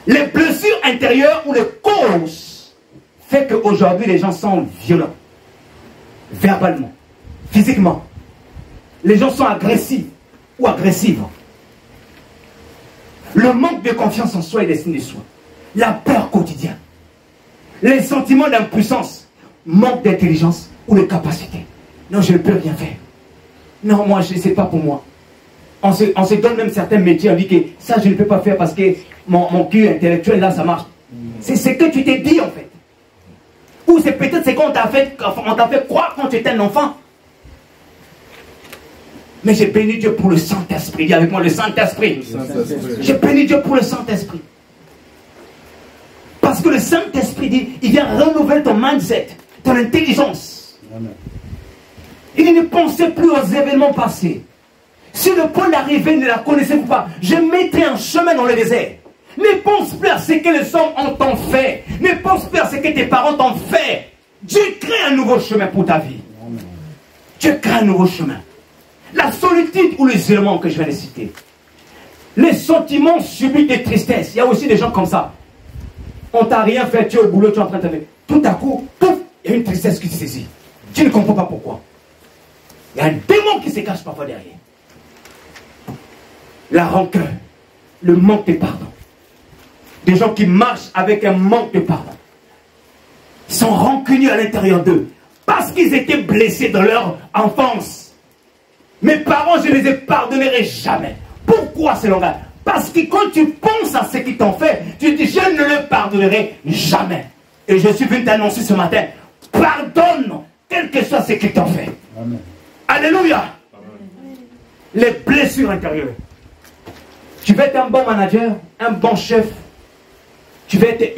Les blessures intérieures ou les causes fait qu'aujourd'hui les gens sont violents. Verbalement, physiquement. Les gens sont agressifs ou agressives. Le manque de confiance en soi et d'estime de soi. La peur quotidienne. Les sentiments d'impuissance. Manque d'intelligence ou de capacité. Non, je ne peux rien faire. Non, moi, je ne sais pas pour moi. On se donne même certains métiers. On dit que ça, je ne peux pas faire parce que mon cul intellectuel, là, ça marche. C'est ce que tu t'es dit, en fait. Ou c'est peut-être ce qu'on t'a fait croire quand tu étais un enfant. Mais j'ai béni Dieu pour le Saint-Esprit. Dis avec moi le Saint-Esprit. J'ai béni Dieu pour le Saint-Esprit. Parce que le Saint-Esprit dit, il vient renouveler ton mindset, ton intelligence. Amen. Il ne pensait plus aux événements passés. Si le point d'arrivée ne la connaissez-vous pas, je mettrai un chemin dans le désert. Ne pense plus à ce que les hommes t'ont fait. Ne pense plus à ce que tes parents t'ont fait. Dieu crée un nouveau chemin pour ta vie. Dieu crée un nouveau chemin. La solitude ou l'isolement que je viens de citer. Les sentiments subis de tristesse. Il y a aussi des gens comme ça. On t'a rien fait, tu es au boulot, tu es en train de te faire. Tout à coup, pouf, il y a une tristesse qui te saisit. Tu ne comprends pas pourquoi. Il y a un démon qui se cache parfois derrière. La rancœur, le manque de pardon. Des gens qui marchent avec un manque de pardon. Ils sont rancunieux à l'intérieur d'eux. Parce qu'ils étaient blessés dans leur enfance. Mes parents, je ne les pardonnerai jamais. Pourquoi ce langage? Parce que quand tu penses à ce qu'ils t'ont fait, tu dis, je ne le pardonnerai jamais. Et je suis venu t'annoncer ce matin, pardonne, quel que soit ce qu'ils t'ont fait. Amen. Alléluia. Amen. Les blessures intérieures. Tu veux être un bon manager, un bon chef. Tu veux être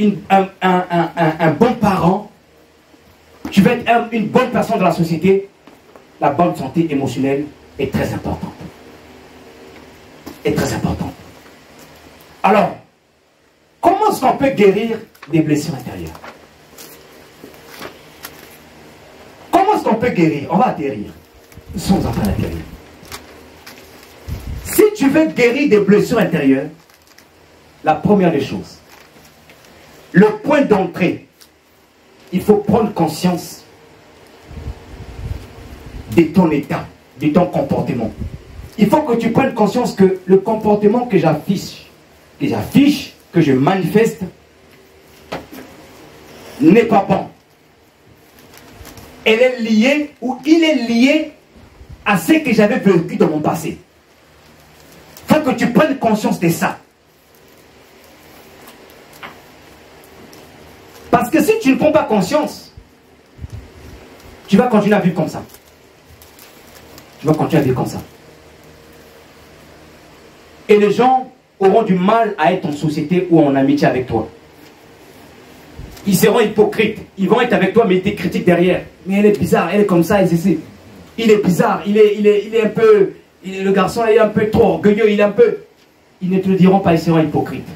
un bon parent. Tu veux être une bonne personne dans la société. La bonne santé émotionnelle est très importante. Est très importante. Alors, comment est-ce qu'on peut guérir des blessures intérieures? Comment est-ce qu'on peut guérir? On va atterrir. Nous sommes en train d'atterrir. Si tu veux guérir des blessures intérieures, la première des choses, le point d'entrée, il faut prendre conscience de ton état, de ton comportement. Il faut que tu prennes conscience que le comportement que j'affiche, que je manifeste, n'est pas bon. Elle est liée, ou il est lié à ce que j'avais vécu dans mon passé. Il faut que tu prennes conscience de ça. Parce que si tu ne prends pas conscience, tu vas continuer à vivre comme ça. Tu vas continuer à vivre comme ça. Et les gens auront du mal à être en société ou en amitié avec toi. Ils seront hypocrites. Ils vont être avec toi, mais ils te critiquent derrière. Mais elle est bizarre, elle est comme ça, il est bizarre, il est un peu... le garçon est un peu trop orgueilleux, il est un peu... Ils ne te le diront pas, ils seront hypocrites.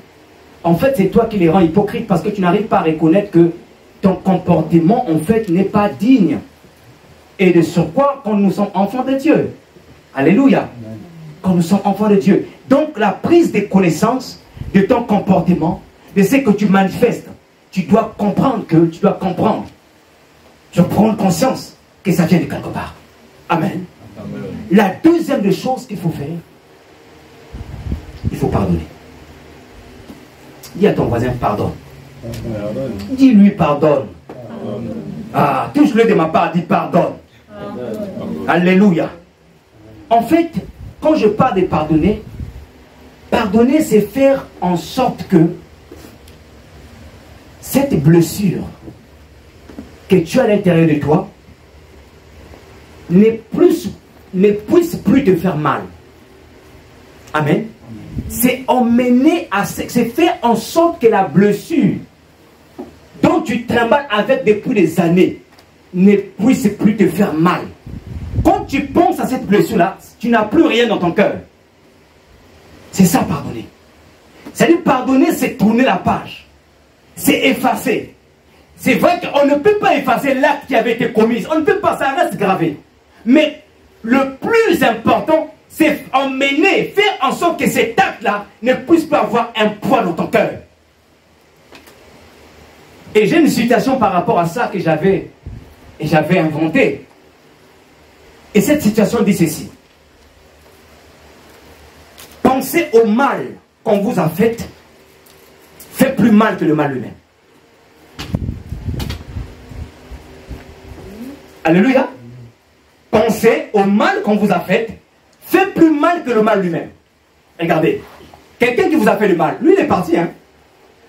En fait, c'est toi qui les rends hypocrites parce que tu n'arrives pas à reconnaître que ton comportement, en fait, n'est pas digne. Et de surcroît, quand nous sommes enfants de Dieu. Alléluia. Quand nous sommes enfants de Dieu. Donc, la prise de connaissance de ton comportement, de ce que tu manifestes, tu dois comprendre. Tu dois prendre conscience que ça vient de quelque part. Amen. Amen. La deuxième des choses qu'il faut faire, il faut pardonner. Dis à ton voisin, pardonne. Dis-lui, pardonne. Ah, touche-le de ma part, dis pardonne. Alléluia. En fait, quand je parle de pardonner, pardonner, c'est faire en sorte que cette blessure que tu as à l'intérieur de toi ne puisse plus te faire mal. Amen. C'est c'est faire en sorte que la blessure dont tu travailles avec depuis des années ne puisse plus te faire mal. Quand tu penses à cette blessure-là, tu n'as plus rien dans ton cœur. C'est ça, pardonner. C'est-à-dire, pardonner, c'est tourner la page. C'est effacer. C'est vrai qu'on ne peut pas effacer l'acte qui avait été commis. On ne peut pas, ça reste gravé. Mais le plus important, c'est faire en sorte que cet acte-là ne puisse pas avoir un poids dans ton cœur. Et j'ai une citation par rapport à ça que j'avais inventée. Et cette citation dit ceci. Pensez au mal qu'on vous a fait plus mal que le mal lui-même. Alléluia. Pensez au mal qu'on vous a fait plus mal que le mal lui-même. Regardez, quelqu'un qui vous a fait le mal, lui il est parti, hein.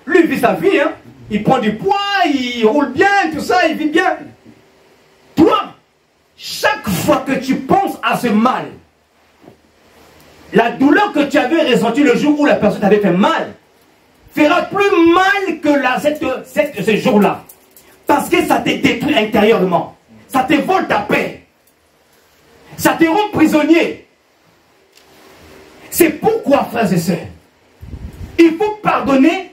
Lui il vit sa vie, hein. Il prend du poids, il roule bien, tout ça, il vit bien. Toi, chaque fois que tu penses à ce mal, la douleur que tu avais ressentie le jour où la personne t'avait fait mal, fera plus mal que ce jour-là. Parce que ça te détruit intérieurement. Ça te vole ta paix. Ça te rend prisonnier. C'est pourquoi, frères et sœurs, il faut pardonner,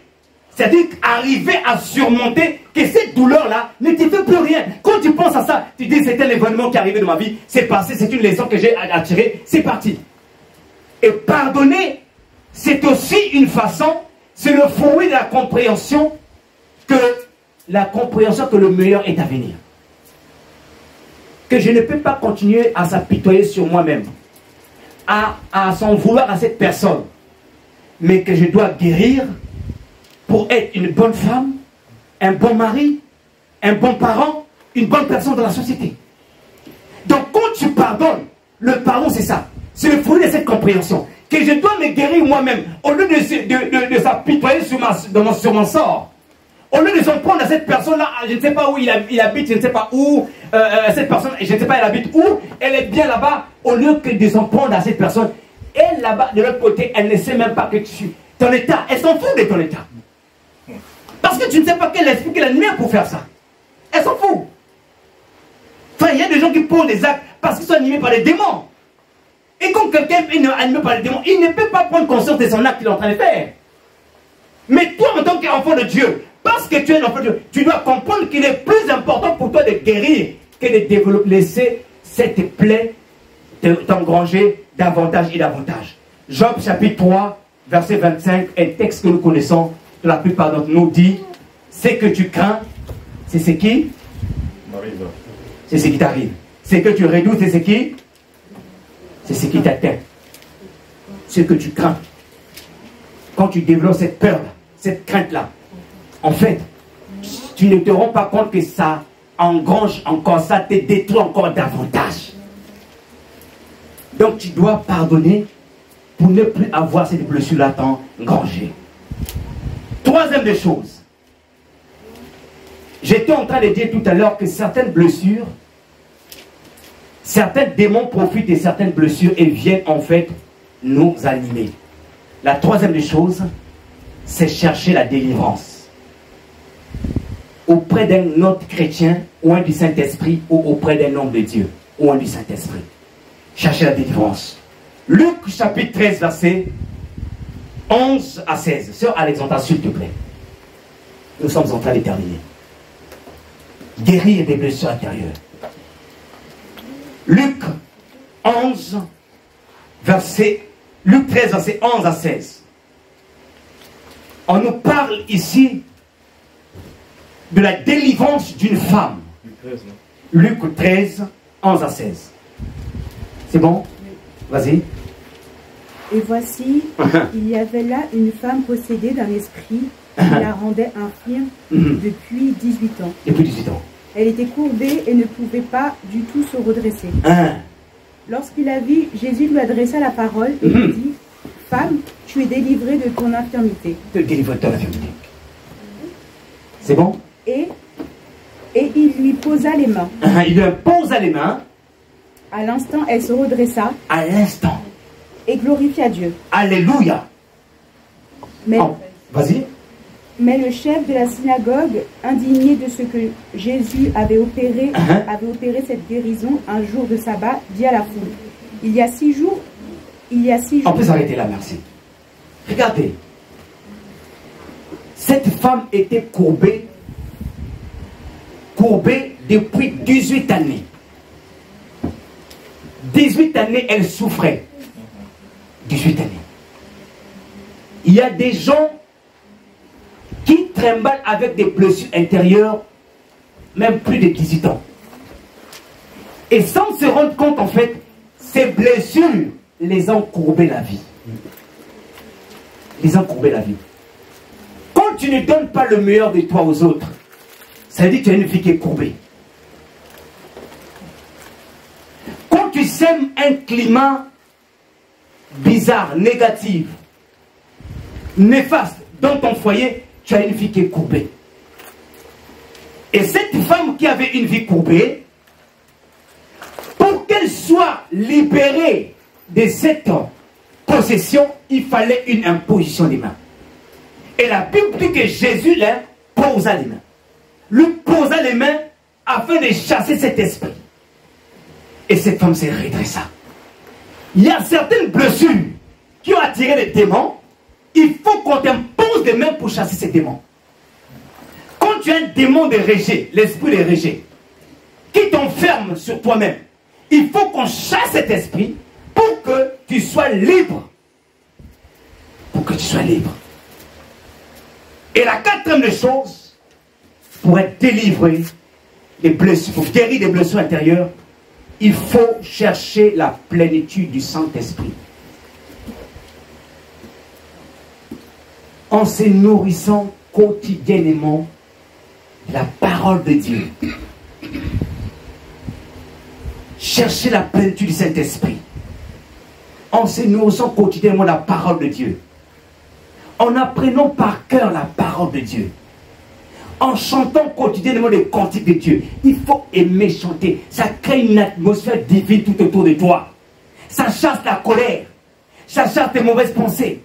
c'est-à-dire arriver à surmonter que cette douleur-là ne te fait plus rien. Quand tu penses à ça, tu dis c'est un événement qui est arrivé dans ma vie, c'est passé, c'est une leçon que j'ai à tirer, c'est parti. Et pardonner, c'est aussi une façon, c'est le fruit de la compréhension que le meilleur est à venir. Que je ne peux pas continuer à s'apitoyer sur moi-même, à s'en vouloir à cette personne, mais que je dois guérir pour être une bonne femme, un bon mari, un bon parent, une bonne personne dans la société. Donc quand tu pardonnes, le pardon c'est ça, c'est le fruit de cette compréhension, que je dois me guérir moi-même, au lieu de s'apitoyer sur mon sort. Au lieu de s'en prendre à cette personne-là, je ne sais pas où il habite, je ne sais pas où, cette personne, je ne sais pas elle habite où, elle est bien là-bas, au lieu que de s'en prendre à cette personne, elle là-bas, de l'autre côté, elle ne sait même pas que ton état, elle s'en fout de ton état. Parce que tu ne sais pas quel esprit qu'elle a animé pour faire ça. Elle s'en fout. Enfin, il y a des gens qui posent des actes parce qu'ils sont animés par des démons. Et quand quelqu'un est animé par des démons, il ne peut pas prendre conscience de son acte qu'il est en train de faire. Mais toi, en tant qu'enfant de Dieu, parce que tu es un enfant de Dieu, tu dois comprendre qu'il est plus important pour toi de guérir que de développer, laisser cette plaie t'engranger davantage et davantage. Job chapitre 3, verset 25, un texte que nous connaissons, que la plupart d'entre nous dit, c'est que tu crains, c'est ce qui m'arrive. C'est ce qui t'arrive. C'est que tu redoutes, c'est ce qui? C'est ce qui t'atteint. Ce que tu crains. Quand tu développes cette peur-là, cette crainte-là, en fait, tu ne te rends pas compte que ça engrange encore, ça te détruit encore davantage. Donc tu dois pardonner pour ne plus avoir cette blessure-là engrangeée. Troisième des choses. J'étais en train de dire tout à l'heure que certaines blessures, certains démons profitent de certaines blessures et viennent en fait nous animer. La troisième des choses, c'est chercher la délivrance. Auprès d'un autre chrétien, ou un du Saint-Esprit, ou auprès d'un homme de Dieu, ou un du Saint-Esprit. Chercher la délivrance. Luc chapitre 13, verset 11 à 16. Sœur Alexandra, s'il te plaît. Nous sommes en train de terminer. Guérir des blessures intérieures. Luc 11, Luc 13, verset 11 à 16. On nous parle ici de la délivrance d'une femme. Luc 13, 11 à 16. C'est bon? Vas-y. Et voici, il y avait là une femme possédée d'un esprit qui la rendait infirme depuis 18 ans. Depuis 18 ans. Elle était courbée et ne pouvait pas du tout se redresser. Lorsqu'il la vit, Jésus lui adressa la parole et lui dit, « Femme, tu es délivrée de ton infirmité. » De délivrer de ton infirmité. C'est bon? Et il lui posa les mains. Il lui posa les mains. À l'instant, elle se redressa. À l'instant. Et glorifia Dieu. Alléluia. Vas-y. Mais le chef de la synagogue, indigné de ce que Jésus avait opéré cette guérison un jour de sabbat, dit à la foule, il y a 6 jours. On peut s'arrêter là, merci. Regardez. Cette femme était courbée depuis 18 années. 18 années, elle souffrait. 18 années. Il y a des gens qui trimballent avec des blessures intérieures, même plus de 18 ans. Et sans se rendre compte, en fait, ces blessures les ont courbé la vie. Les ont courbé la vie. Quand tu ne donnes pas le meilleur de toi aux autres, ça veut dire que tu as une vie qui est courbée. Quand tu sèmes un climat bizarre, négatif, néfaste dans ton foyer, tu as une vie qui est courbée. Et cette femme qui avait une vie courbée, pour qu'elle soit libérée de cette possession, il fallait une imposition des mains. Et la Bible dit que Jésus leur posa les mains. Lui posa les mains afin de chasser cet esprit. Et cette femme s'est redressa. Il y a certaines blessures qui ont attiré les démons, il faut qu'on t'impose des mains pour chasser ces démons. Quand tu as un démon de rejet, l'esprit de rejet, qui t'enferme sur toi-même, il faut qu'on chasse cet esprit pour que tu sois libre. Pour que tu sois libre. Et la quatrième des choses, pour être délivré des blessures, pour guérir des blessures intérieures, il faut chercher la plénitude du Saint-Esprit. En se nourrissant quotidiennement de la parole de Dieu. Chercher la plénitude du Saint-Esprit. En se nourrissant quotidiennement de la parole de Dieu. En apprenant par cœur la parole de Dieu. En chantant quotidiennement les cantiques de Dieu. Il faut aimer chanter. Ça crée une atmosphère divine tout autour de toi. Ça chasse la colère. Ça chasse tes mauvaises pensées.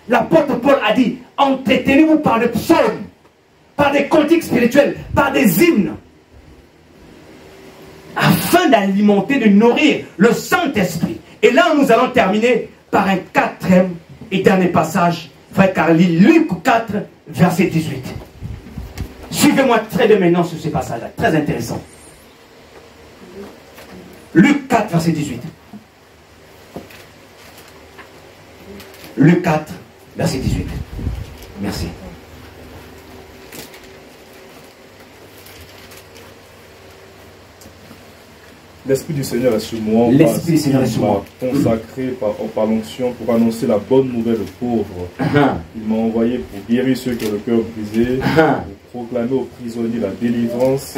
L'apôtre Paul a dit, entretenez-vous par le psaume, par des cantiques spirituels, par des hymnes, afin d'alimenter, de nourrir le Saint-Esprit. Et là, nous allons terminer par un quatrième et dernier passage, frère Carly, Luc 4, verset 18. Suivez-moi très de maintenant sur ce passage-là, très intéressant. Luc 4, verset 18. Luc 4, verset 18. Merci. L'Esprit du Seigneur est sur moi. L'Esprit du Seigneur est sur moi. Consacré par l'onction pour annoncer la bonne nouvelle aux pauvres. Il m'a envoyé pour guérir ceux qui ont le cœur brisé, pour proclamer aux prisonniers la délivrance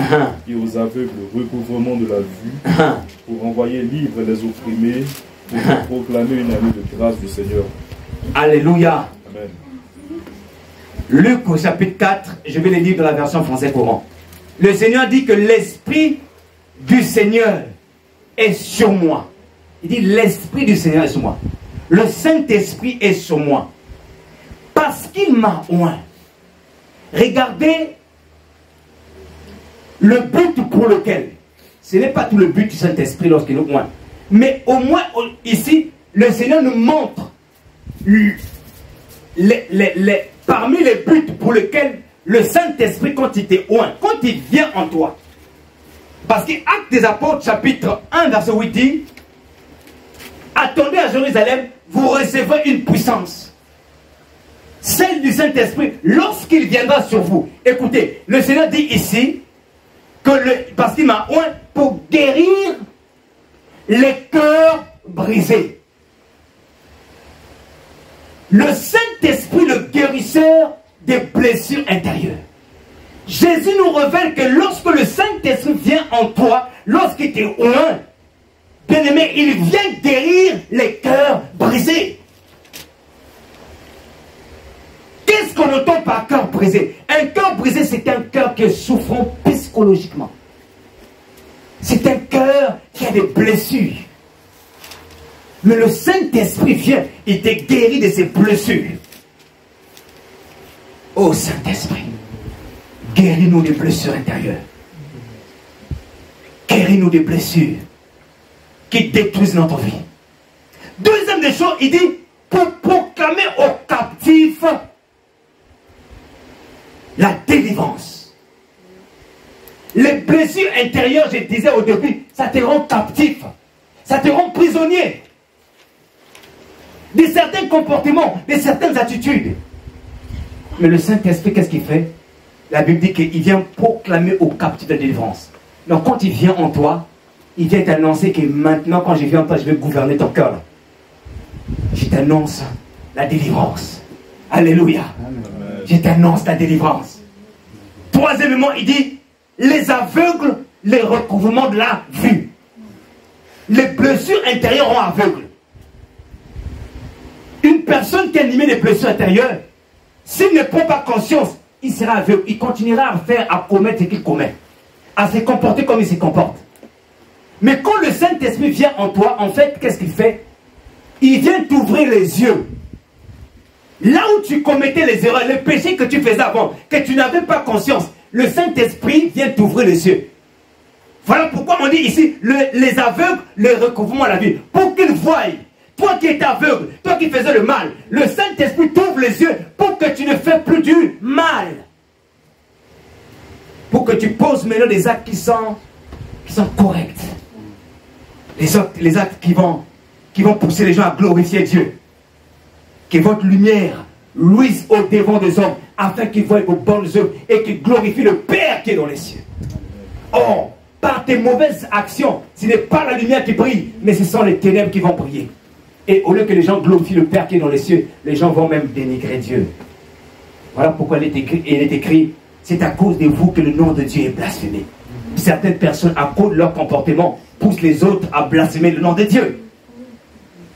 et aux aveugles le recouvrement de la vue, pour envoyer libres les opprimés, pour proclamer une année de grâce du Seigneur. Alléluia. Amen. Luc au chapitre 4, je vais le lire dans la version française courant. Le Seigneur dit que l'Esprit du Seigneur est sur moi. Il dit l'Esprit du Seigneur est sur moi. Le Saint-Esprit est sur moi. Parce qu'il m'a oint. Regardez le but pour lequel. Ce n'est pas tout le but du Saint-Esprit lorsqu'il nous oint. Mais au moins ici, le Seigneur nous montre parmi les buts pour lesquels le Saint-Esprit, quand il te oint, quand il vient en toi. Parce que Actes des Apôtres, chapitre 1, verset 8 dit, attendez à Jérusalem, vous recevrez une puissance. Celle du Saint-Esprit, lorsqu'il viendra sur vous. Écoutez, le Seigneur dit ici, parce qu'il m'a oint pour guérir les cœurs brisés. Le Saint-Esprit, le guérisseur des blessures intérieures. Jésus nous révèle que lorsque le Saint-Esprit vient en toi, lorsqu'il t'est oint, bien-aimé, il vient guérir les cœurs brisés. Qu'est-ce qu'on entend par cœur brisé? Un cœur brisé, c'est un cœur qui est souffrant psychologiquement. C'est un cœur qui a des blessures. Mais le Saint-Esprit vient, il te guérit de ces blessures. Oh Saint-Esprit, guéris-nous des blessures intérieures. Guéris-nous des blessures qui détruisent notre vie. Deuxième des choses, il dit, pour proclamer aux captifs la délivrance. Les blessures intérieures, je disais au début, ça te rend captif. Ça te rend prisonnier. De certains comportements, de certaines attitudes. Mais le Saint-Esprit, qu'est-ce qu'il fait? La Bible dit qu'il vient proclamer aux captifs la délivrance. Donc quand il vient en toi, il vient t'annoncer que maintenant, quand je viens en toi, je vais gouverner ton cœur. Je t'annonce la délivrance. Alléluia. Amen. Je t'annonce la délivrance. Troisièmement, il dit, les aveugles, les recouvrements de la vue. Les blessures intérieures sont aveugles. Une personne qui a animé des blessures intérieures, s'il ne prend pas conscience, il sera aveugle. Il continuera à commettre ce qu'il commet. À se comporter comme il se comporte. Mais quand le Saint-Esprit vient en toi, en fait, qu'est-ce qu'il fait? Il vient t'ouvrir les yeux. Là où tu commettais les erreurs, les péchés que tu faisais avant, que tu n'avais pas conscience, le Saint-Esprit vient t'ouvrir les yeux. Voilà pourquoi on dit ici, les aveugles, les recouvrements à la vue. Pour qu'ils voient Toi qui es aveugle, toi qui faisais le mal, le Saint-Esprit t'ouvre les yeux pour que tu ne fais plus du mal. Pour que tu poses maintenant des actes qui sont corrects. Les actes qui vont pousser les gens à glorifier Dieu. Que votre lumière luise au devant des hommes, afin qu'ils voient vos bonnes œuvres et qu'ils glorifient le Père qui est dans les cieux. Or, par tes mauvaises actions, ce n'est pas la lumière qui brille, mais ce sont les ténèbres qui vont briller. Et au lieu que les gens glorifient le Père qui est dans les cieux, les gens vont même dénigrer Dieu. Voilà pourquoi il est écrit, c'est à cause de vous que le nom de Dieu est blasphémé. Certaines personnes, à cause de leur comportement, poussent les autres à blasphémer le nom de Dieu.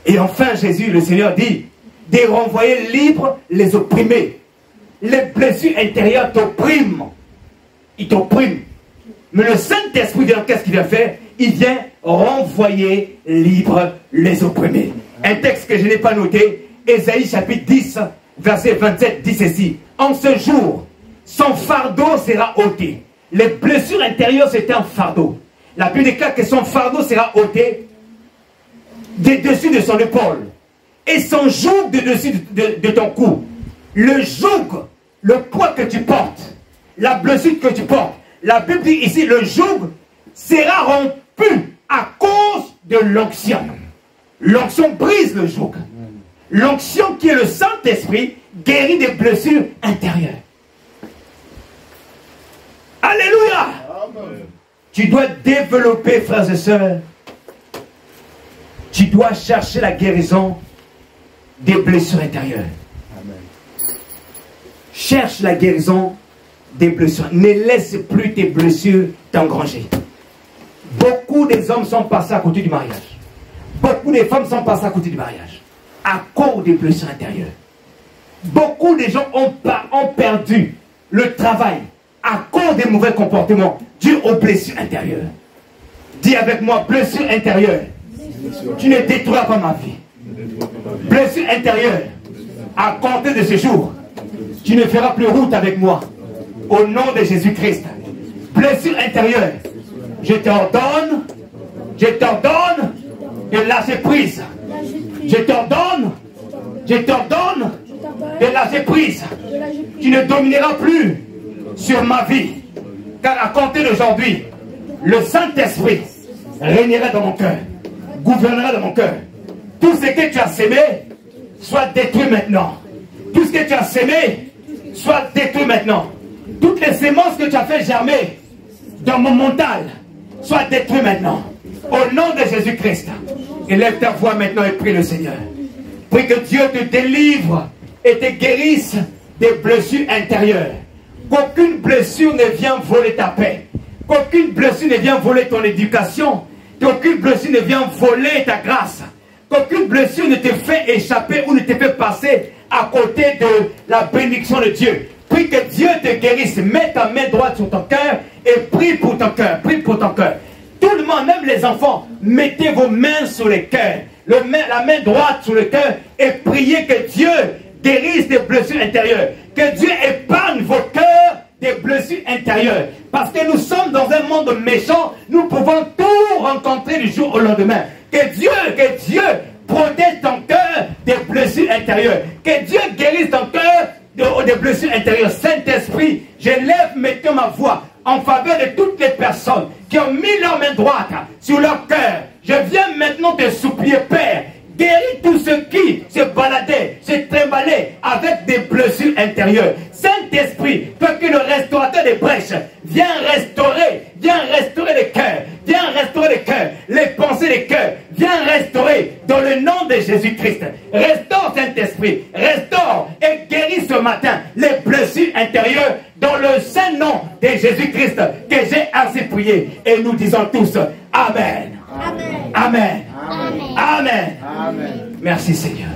Et enfin, Jésus, le Seigneur, dit de renvoyer libres les opprimés. Les blessures intérieures t'oppriment. Ils t'oppriment. Mais le Saint-Esprit, qu'est-ce qu'il vient faire? Il vient renvoyer libres les opprimés. Un texte que je n'ai pas noté, Ésaïe chapitre 10, verset 27, dit ceci. En ce jour, son fardeau sera ôté. Les blessures intérieures, c'était un fardeau. La Bible déclare que son fardeau sera ôté des dessus de son épaule. Et son joug de dessus de ton cou. Le joug, le poids que tu portes, la blessure que tu portes. La Bible dit ici, le joug sera rompu à cause de l'onction. L'onction brise le joug. L'onction qui est le Saint-Esprit guérit des blessures intérieures. Alléluia! Amen. Tu dois développer, frères et sœurs, tu dois chercher la guérison des blessures intérieures. Amen. Cherche la guérison des blessures. Ne laisse plus tes blessures t'engranger. Beaucoup des hommes sont passés à côté du mariage. Beaucoup de femmes sont passées à côté du mariage. À cause des blessures intérieures. Beaucoup de gens ont perdu le travail à cause des mauvais comportements dus aux blessures intérieures. Dis avec moi, blessure intérieure. Tu ne détruiras pas ma vie. Blessure intérieure. À compter de ce jour, tu ne feras plus route avec moi. Au nom de Jésus-Christ. Blessure intérieure. Je t'ordonne de lâcher prise. Je t'ordonne de lâcher prise. Tu ne domineras plus sur ma vie. Car à compter d'aujourd'hui, le Saint-Esprit régnera dans mon cœur, gouvernera dans mon cœur. Tout ce que tu as sémé soit détruit maintenant. Tout ce que tu as sémé soit détruit maintenant. Toutes les semences que tu as fait germer dans mon mental soient détruites maintenant. Au nom de Jésus-Christ. Élève ta voix maintenant et prie le Seigneur. Prie que Dieu te délivre et te guérisse des blessures intérieures. Qu'aucune blessure ne vienne voler ta paix. Qu'aucune blessure ne vienne voler ton éducation. Qu'aucune blessure ne vienne voler ta grâce. Qu'aucune blessure ne te fait échapper ou ne te fait passer à côté de la bénédiction de Dieu. Prie que Dieu te guérisse. Mets ta main droite sur ton cœur et prie pour ton cœur. Prie pour ton cœur. Tout le monde, même les enfants, mettez vos mains sur les cœurs. La main droite sur le cœur et priez que Dieu guérisse des blessures intérieures. Que Dieu épargne vos cœurs des blessures intérieures. Parce que nous sommes dans un monde méchant. Nous pouvons tout rencontrer du jour au lendemain. Que Dieu protège ton cœur des blessures intérieures. Que Dieu guérisse ton cœur des blessures intérieures. Saint-Esprit, je lève maintenant ma voix en faveur de toutes les personnes qui ont mis leur main droite sur leur cœur. Je viens maintenant te supplier, Père, guéris tous ceux qui se baladaient, se trimballaient avec des blessures intérieures. Saint-Esprit, toi qui es le restaurateur des brèches, viens restaurer les cœurs, viens restaurer les cœurs, les pensées des cœurs, viens restaurer dans le nom de Jésus-Christ. Restaure, Saint-Esprit, restaure et guéris ce matin les blessures intérieures dans le saint nom de Jésus-Christ que j'ai ainsi prié. Et nous disons tous Amen. Amen. Amen. Amen. Amen. Amen. Merci Seigneur.